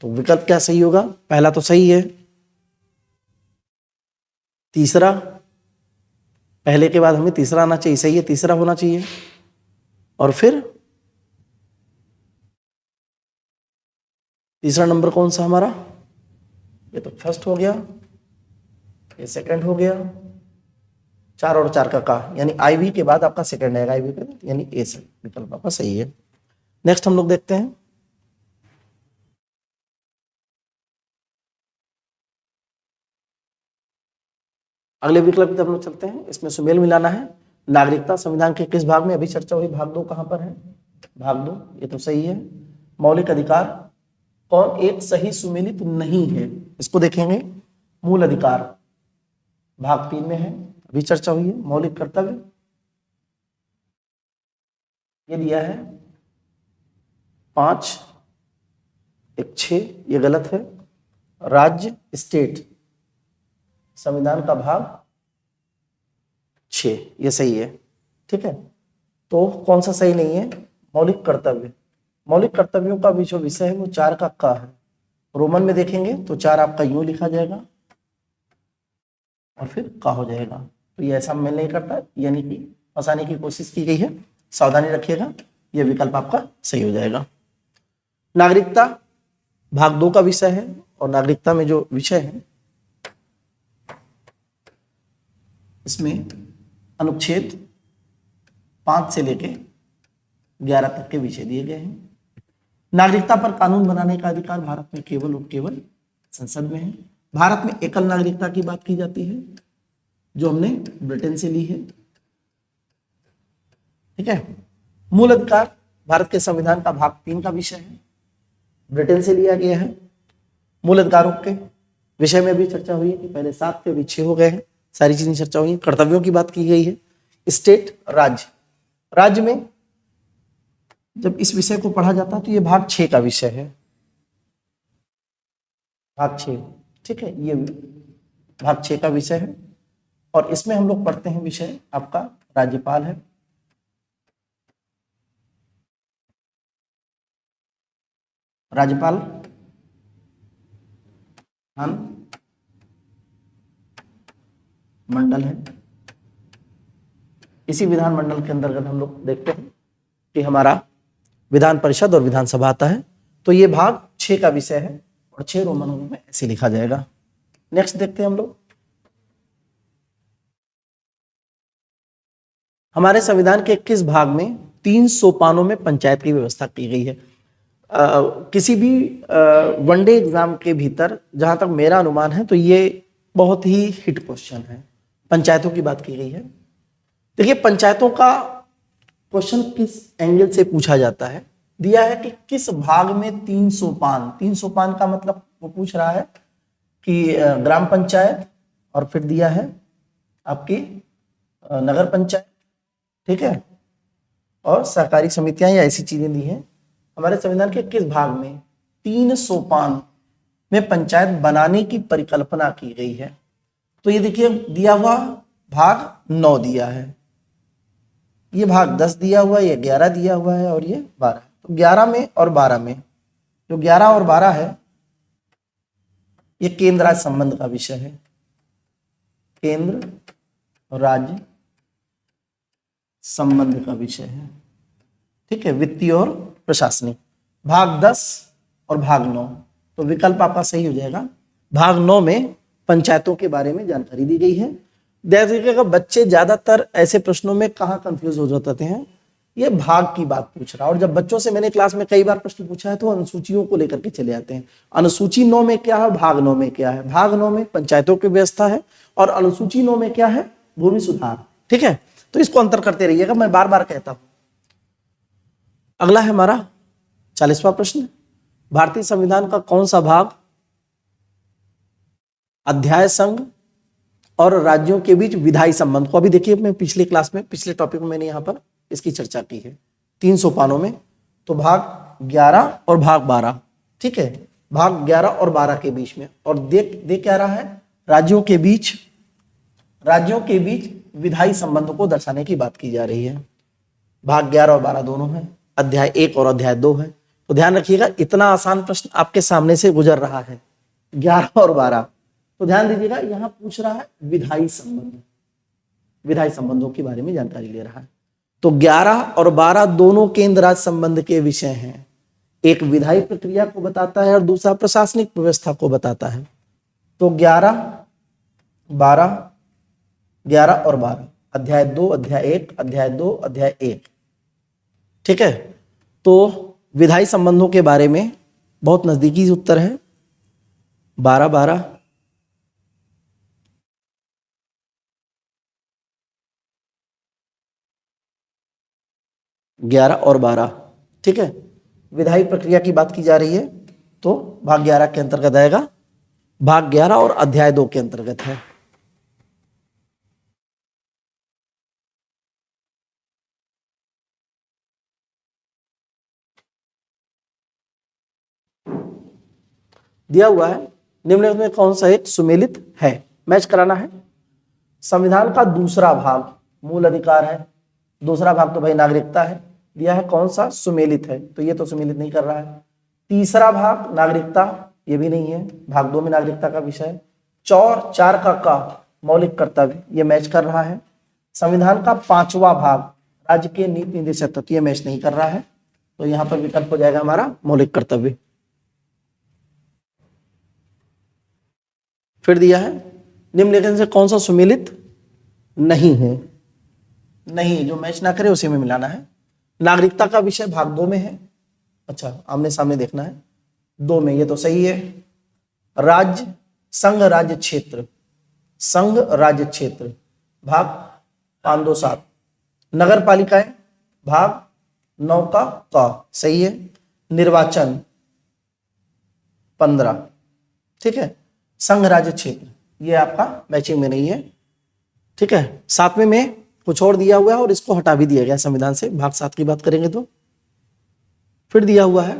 तो विकल्प क्या सही होगा, पहला तो सही है, तीसरा, पहले के बाद हमें तीसरा आना चाहिए, सही है, तीसरा होना चाहिए, और फिर तीसरा नंबर कौन सा हमारा, ये तो फर्स्ट हो गया, ये सेकंड हो गया, 4 और 4 का यानी आईवी के बाद आपका सेकंड आएगा, आईवी के यानी ए से विकल्प आपका सही है। नेक्स्ट हम लोग देखते हैं, अगले विकल्प की तरफ हम लोग चलते हैं। इसमें सुमेल मिलाना है, नागरिकता संविधान के किस भाग में, अभी चर्चा हुई, भाग 2 कहां पर है, भाग 2, ये तो सही है। मौलिक अधिकार कौन एक सही सुमेलित नहीं है, इसको देखेंगे, मूल अधिकार भाग 3 में है, अभी चर्चा हुई है। मौलिक कर्तव्य ये दिया है 5 1 6, ये गलत है। राज्य स्टेट संविधान का भाग 6, ये सही है, ठीक है। तो कौन सा सही नहीं है, मौलिक कर्तव्य, मौलिक कर्तव्यों का भी जो विषय है वो 4 का है, रोमन में देखेंगे तो 4 आपका यूं लिखा जाएगा और फिर का हो जाएगा, तो ये ऐसा मेल नहीं करता, यानी कि फंसाने की कोशिश की गई है, सावधानी रखिएगा, ये विकल्प आपका सही हो जाएगा। नागरिकता भाग 2 का विषय है, और नागरिकता में जो विषय है इसमें अनुच्छेद 5 से लेके 11 तक के विषय दिए गए हैं। नागरिकता पर कानून बनाने का अधिकार भारत में केवल और केवल संसद में है। भारत में एकल नागरिकता की बात की जाती है, जो हमने ब्रिटेन से ली है, ठीक है। मूल अधिकार भारत के संविधान का भाग 3 का विषय है, ब्रिटेन से लिया गया है। मूल अधिकारों के विषय में भी चर्चा हुई है कि पहले 7 थे, अभी 6 हो गए हैं, सारी चीजें चर्चा हुई है। कर्तव्यों की बात की गई है। स्टेट राज्य, राज्य में जब इस विषय को पढ़ा जाता है तो ये भाग 6 का विषय है, भाग 6, ठीक है, ये भाग 6 का विषय है, और इसमें हम लोग पढ़ते हैं विषय आपका राज्यपाल है, राज्यपाल विधान मंडल है। इसी विधान मंडल के अंतर्गत हम लोग देखते हैं कि हमारा विधान परिषद और विधानसभा आता है, तो ये भाग 6 का विषय है, और 6 रोमन में ऐसे लिखा जाएगा। नेक्स्ट देखते हैं हम लोग, हमारे संविधान के किस भाग में 3 सोपानों में पंचायत की व्यवस्था की गई है। किसी भी वनडे एग्जाम के भीतर जहां तक मेरा अनुमान है तो ये बहुत ही हिट क्वेश्चन है, पंचायतों की बात की गई है। देखिए पंचायतों का क्वेश्चन किस एंगल से पूछा जाता है, दिया है कि किस भाग में 3 सोपान, 3 सोपान का मतलब वो पूछ रहा है कि ग्राम पंचायत, और फिर दिया है आपकी नगर पंचायत, ठीक है, और सहकारी समितियां या ऐसी चीजें दी हैं। हमारे संविधान के किस भाग में 3 सोपान में पंचायत बनाने की परिकल्पना की गई है, तो ये देखिए दिया हुआ भाग 9 दिया है, ये भाग 10 दिया हुआ है, ये 11 दिया हुआ है, और ये 12। तो 11 में और 12 में, जो 11 और 12 है ये केंद्र राज्य संबंध का विषय है, केंद्र और राज्य संबंध का विषय है, ठीक है, वित्तीय और प्रशासनिक। भाग 10 और भाग 9, तो विकल्प आपका सही हो जाएगा। भाग 9 में पंचायतों के बारे में जानकारी दी गई है। देखिएगा बच्चे ज्यादातर ऐसे प्रश्नों में कहाँ कंफ्यूज हो जाते हैं, ये भाग की बात पूछ रहा है। और जब बच्चों से मैंने क्लास में कई बार प्रश्न पूछा है तो अनुसूचियों को लेकर के चले आते हैं। अनुसूची 9 में क्या है, भाग 9 में क्या है। भाग 9 में पंचायतों की व्यवस्था है और अनुसूची 9 में क्या है, भूमि सुधार। ठीक है, तो इसको अंतर करते रहिएगा, मैं बार बार कहता हूं। अगला है हमारा 40वां प्रश्न, भारतीय संविधान का कौन सा भाग अध्याय संघ और राज्यों के बीच विधायी संबंध को, अभी देखिए मैं पिछले क्लास में पिछले टॉपिक में मैंने यहां पर इसकी चर्चा की है 300 पानों में। तो भाग 11 और भाग 12, ठीक है, भाग 11 और 12 के बीच में। और देख क्या रहा है, राज्यों के बीच विधायी संबंध को दर्शाने की बात की जा रही है। भाग 11 और 12 दोनों है, अध्याय 1 और अध्याय 2 है। तो ध्यान रखिएगा, इतना आसान प्रश्न आपके सामने से गुजर रहा है 11 और 12। तो ध्यान दीजिएगा, यहां पूछ रहा है विधायी संबंध, विधायी संबंधों के बारे में जानकारी ले रहा है। तो 11 और 12 दोनों केंद्र राज्य संबंध के विषय हैं। एक विधायी प्रक्रिया को बताता है और दूसरा प्रशासनिक व्यवस्था को बताता है। तो 11 और 12, अध्याय 2 अध्याय 1, अध्याय 2 अध्याय 1, ठीक है। तो विधायी संबंधों के बारे में बहुत नजदीकी उत्तर है 12 11 और 12, ठीक है। विधायी प्रक्रिया की बात की जा रही है तो भाग 11 के अंतर्गत आएगा, भाग 11 और अध्याय 2 के अंतर्गत है। दिया हुआ है निम्नलिखित में कौन सा एक सुमेलित है, मैच कराना है। संविधान का दूसरा भाग मूल अधिकार है, दूसरा भाग तो भाई नागरिकता है। दिया है कौन सा, सुमेलित है, तो ये तो सुमेलित नहीं कर रहा है। तीसरा भाग नागरिकता, ये भी नहीं है, भाग 2 में नागरिकता का विषय है। 4 का मौलिक कर्तव्य, ये मैच कर रहा है। संविधान का 5वां भाग राज्य के नीति निर्देशक तत्व, ये मैच नहीं कर रहा है। तो यहां पर विकल्प हो जाएगा हमारा मौलिक कर्तव्य। फिर दिया है निम्नलिखित से कौन सा सुमेलित नहीं है, नहीं, जो मैच ना करे उसी में मिलाना है। नागरिकता का विषय भाग 2 में है, अच्छा आमने सामने देखना है, 2 में, ये तो सही है। राज्य संघ राज्य क्षेत्र, संघ राज्य क्षेत्र भाग 527। नगर पालिकाएं भाग 9 का सही है। निर्वाचन 15, ठीक है। संघ राज्य क्षेत्र ये आपका मैचिंग में नहीं है, ठीक है। 7वें में कुछ और दिया हुआ है और इसको हटा भी दिया गया संविधान से, भाग 7 की बात करेंगे तो। फिर दिया हुआ है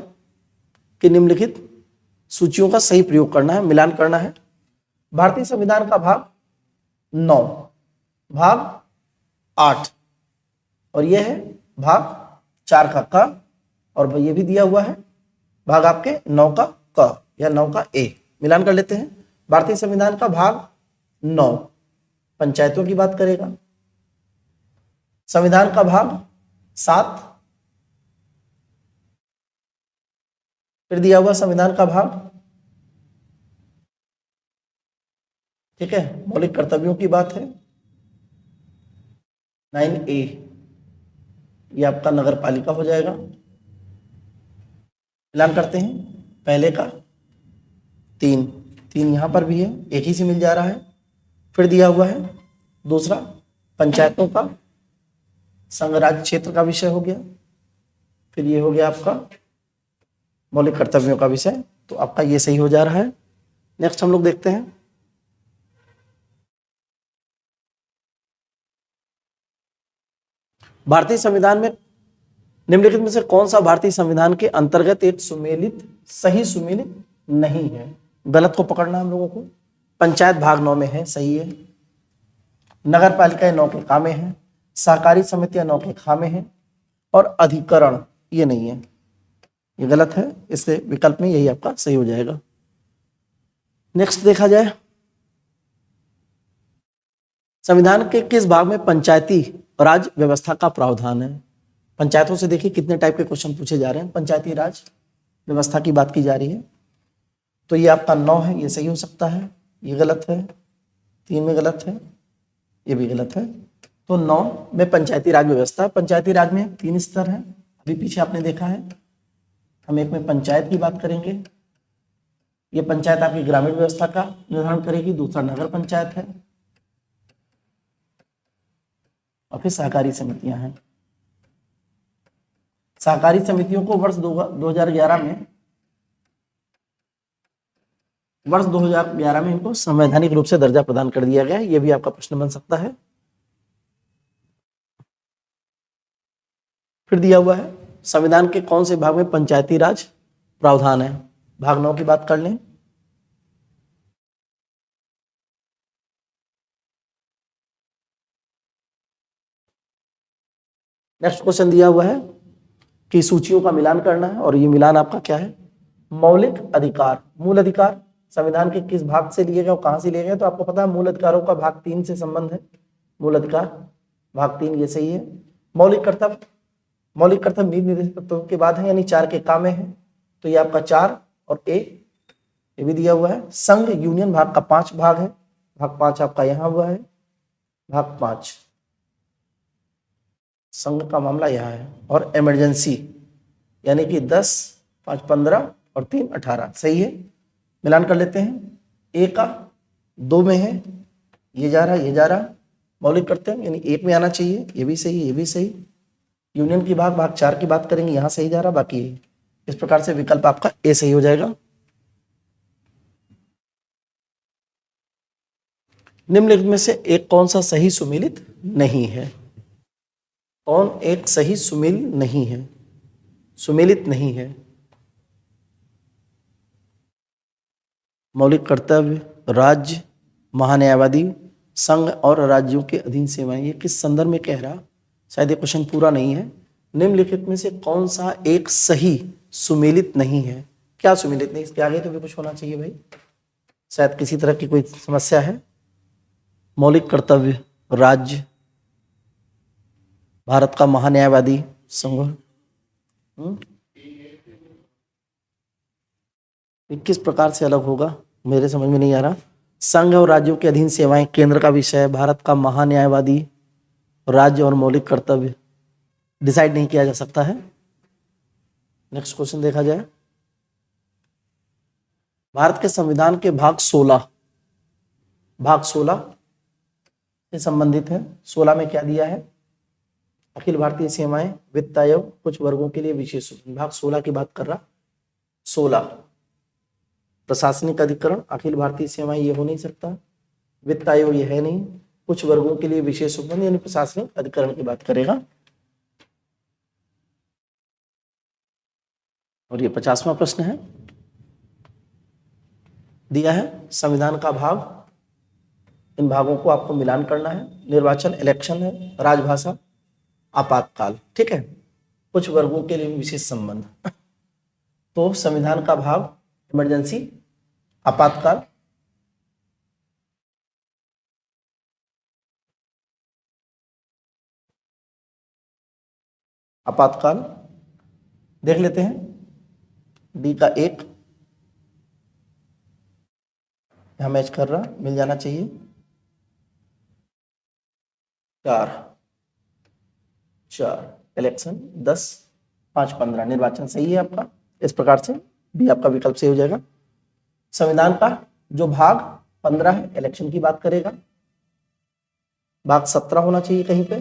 कि निम्नलिखित सूचियों का सही प्रयोग करना है, मिलान करना है। भारतीय संविधान का भाग 9, भाग 8 और यह है भाग 4 का और ये भी दिया हुआ है भाग आपके 9 का या 9 का ए। मिलान कर लेते हैं। भारतीय संविधान का भाग 9 पंचायतों की बात करेगा। संविधान का भाग 7 फिर दिया हुआ संविधान का भाग, ठीक है, मौलिक कर्तव्यों की बात है 9A, ये आपका नगर पालिका हो जाएगा। मिलान करते हैं, पहले का 3 यहां पर भी है, एक ही से मिल जा रहा है। फिर दिया हुआ है दूसरा पंचायतों का संघ राज्य क्षेत्र का विषय हो गया। फिर ये हो गया आपका मौलिक कर्तव्यों का विषय, तो आपका ये सही हो जा रहा है। नेक्स्ट हम लोग देखते हैं भारतीय संविधान में निम्नलिखित में से कौन सा भारतीय संविधान के अंतर्गत एक सुमेलित सही सुमेलित नहीं है। गलत को पकड़ना हम लोगों को। पंचायत भाग 9 में है, सही है। नगर पालिकाएं 9 के का में है, सहकारी समितियां 9 के खा में है और अधिकरण ये नहीं है, ये गलत है। इसके विकल्प में यही आपका सही हो जाएगा। नेक्स्ट देखा जाए संविधान के किस भाग में पंचायती राज व्यवस्था का प्रावधान है। पंचायतों से देखिए कितने टाइप के क्वेश्चन पूछे जा रहे हैं। पंचायती राज व्यवस्था की बात की जा रही है, तो ये आपका 9 है, ये सही हो सकता है। ये गलत है, 3 में गलत है, ये भी गलत है। तो 9 में पंचायती राज व्यवस्था। पंचायती राज में 3 स्तर हैं, अभी पीछे आपने देखा है। हम एक में पंचायत की बात करेंगे, ये पंचायत आपकी ग्रामीण व्यवस्था का निर्धारण करेगी। दूसरा नगर पंचायत है, और फिर सहकारी समितियां हैं। सहकारी समितियों को वर्ष 2011 में इनको संवैधानिक रूप से दर्जा प्रदान कर दिया गया है। यह भी आपका प्रश्न बन सकता है। फिर दिया हुआ है संविधान के कौन से भाग में पंचायती राज प्रावधान है। भाग 9 की बात कर लें। नेक्स्ट क्वेश्चन दिया हुआ है कि सूचियों का मिलान करना है, और ये मिलान आपका क्या है, मौलिक अधिकार, मूल अधिकार संविधान के किस भाग से लिए गए और कहां से लिए गए। तो आपको पता है मूल अधिकारों का भाग 3 से संबंध है। मूल अधिकार भाग 3 ये सही है। मौलिक कर्तव्य नीति निर्देशित तत्वों के बाद है, यानी 4 के काम में है, तो ये आपका 4 और ए ये भी दिया हुआ है। संघ यूनियन भाग का 5 भाग है, भाग 5 आपका यहां हुआ है, भाग 5 संघ का मामला यह है। और इमरजेंसी यानी कि 10, 5 15 और 3 18 सही है। मिलान कर लेते हैं। ए का 2 में है, ये जा रहा मौलिक कर्तव्य यानी 1 में आना चाहिए, ये भी सही, ये भी सही। यूनियन की भाग 4 की बात करेंगे, यहां सही जा रहा, बाकी इस प्रकार से विकल्प आपका ए सही हो जाएगा। निम्नलिखित में से एक कौन सा सही सुमेलित नहीं है। कौन एक सही सुमेलित नहीं है। मौलिक कर्तव्य, राज्य, महान्यायवादी, संघ और राज्यों के अधीन सेवाएं, ये किस संदर्भ में कह रहा, शायद ये क्वेश्चन पूरा नहीं है। निम्नलिखित में से कौन सा एक सही सुमेलित नहीं है। क्या सुमेलित नहीं, इसके आगे तो भी कुछ होना चाहिए भाई, शायद किसी तरह की कोई समस्या है। मौलिक कर्तव्य, राज्य, भारत का महान्यायवादी, संघ, किस प्रकार से अलग होगा मेरे समझ में नहीं आ रहा। संघ और राज्यों के अधीन सेवाएं केंद्र का विषय, भारत का महान्यायवादी, राज्य और मौलिक कर्तव्य डिसाइड नहीं किया जा सकता है। नेक्स्ट क्वेश्चन देखा जाए। भारत के संविधान के भाग 16 से संबंधित है। 16 में क्या दिया है, अखिल भारतीय सेवाएं, वित्त आयोग, कुछ वर्गों के लिए विशेष। भाग 16 की बात कर रहा। 16 प्रशासनिक अधिकरण, अखिल भारतीय सेवाएं ये हो नहीं सकता, वित्त आयोग ये है नहीं, कुछ वर्गों के लिए विशेष उपबंध यानी प्रशासनिक अधिकरण की बात करेगा। और ये 50वां प्रश्न है, दिया है संविधान का भाग, इन भागों को आपको मिलान करना है। निर्वाचन इलेक्शन है, राजभाषा, आपातकाल, ठीक है, कुछ वर्गों के लिए विशेष संबंध। तो संविधान का भाग इमरजेंसी, आपातकाल, देख लेते हैं। डी का 1 यहां मैच कर रहा, मिल जाना चाहिए। 4 इलेक्शन, 10, 5 15 निर्वाचन सही है आपका। इस प्रकार से भी आपका विकल्प सही हो जाएगा। संविधान का जो भाग 15 है इलेक्शन की बात करेगा, भाग 17 होना चाहिए कहीं पे,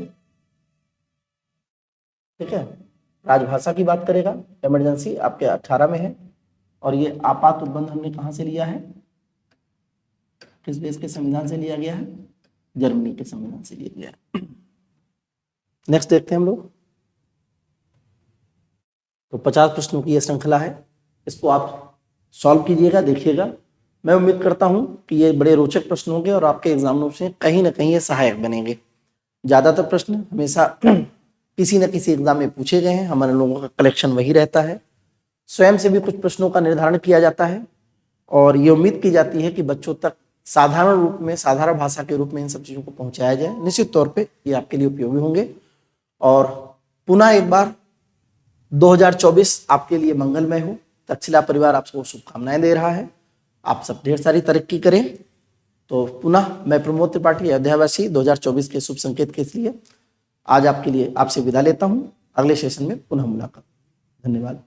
ठीक है। राजभाषा की बात करेगा, इमरजेंसी आपके 18 में है। और ये आपात उपबंध हमने कहां से लिया है, किस देश के संविधान से लिया गया है, जर्मनी के संविधान से लिया गया है। नेक्स्ट देखते हैं हम लोग। तो 50 प्रश्नों की यह श्रृंखला है, इसको आप सॉल्व कीजिएगा, देखिएगा। मैं उम्मीद करता हूं कि ये बड़े रोचक प्रश्न होंगे और आपके एग्जाम से कहीं ना कहीं ये सहायक बनेंगे। ज़्यादातर प्रश्न हमेशा किसी न किसी एग्जाम में पूछे गए हैं, हमारे लोगों का कलेक्शन वही रहता है। स्वयं से भी कुछ प्रश्नों का निर्धारण किया जाता है और ये उम्मीद की जाती है कि बच्चों तक साधारण रूप में, साधारण भाषा के रूप में इन सब चीज़ों को पहुंचाया जाए। निश्चित तौर पे ये आपके लिए उपयोगी होंगे। और पुनः एक बार 2024 आपके लिए मंगलमय हो। तक्षशिला परिवार आपको शुभकामनाएं दे रहा है। आप सब ढेर सारी तरक्की करें तो पुनः मैं प्रमोद त्रिपाठी, अयोध्यावासी, 2024 के शुभ संकेत के लिए आज आपके लिए आपसे विदा लेता हूं। अगले सेशन में पुनः मुलाकात। धन्यवाद।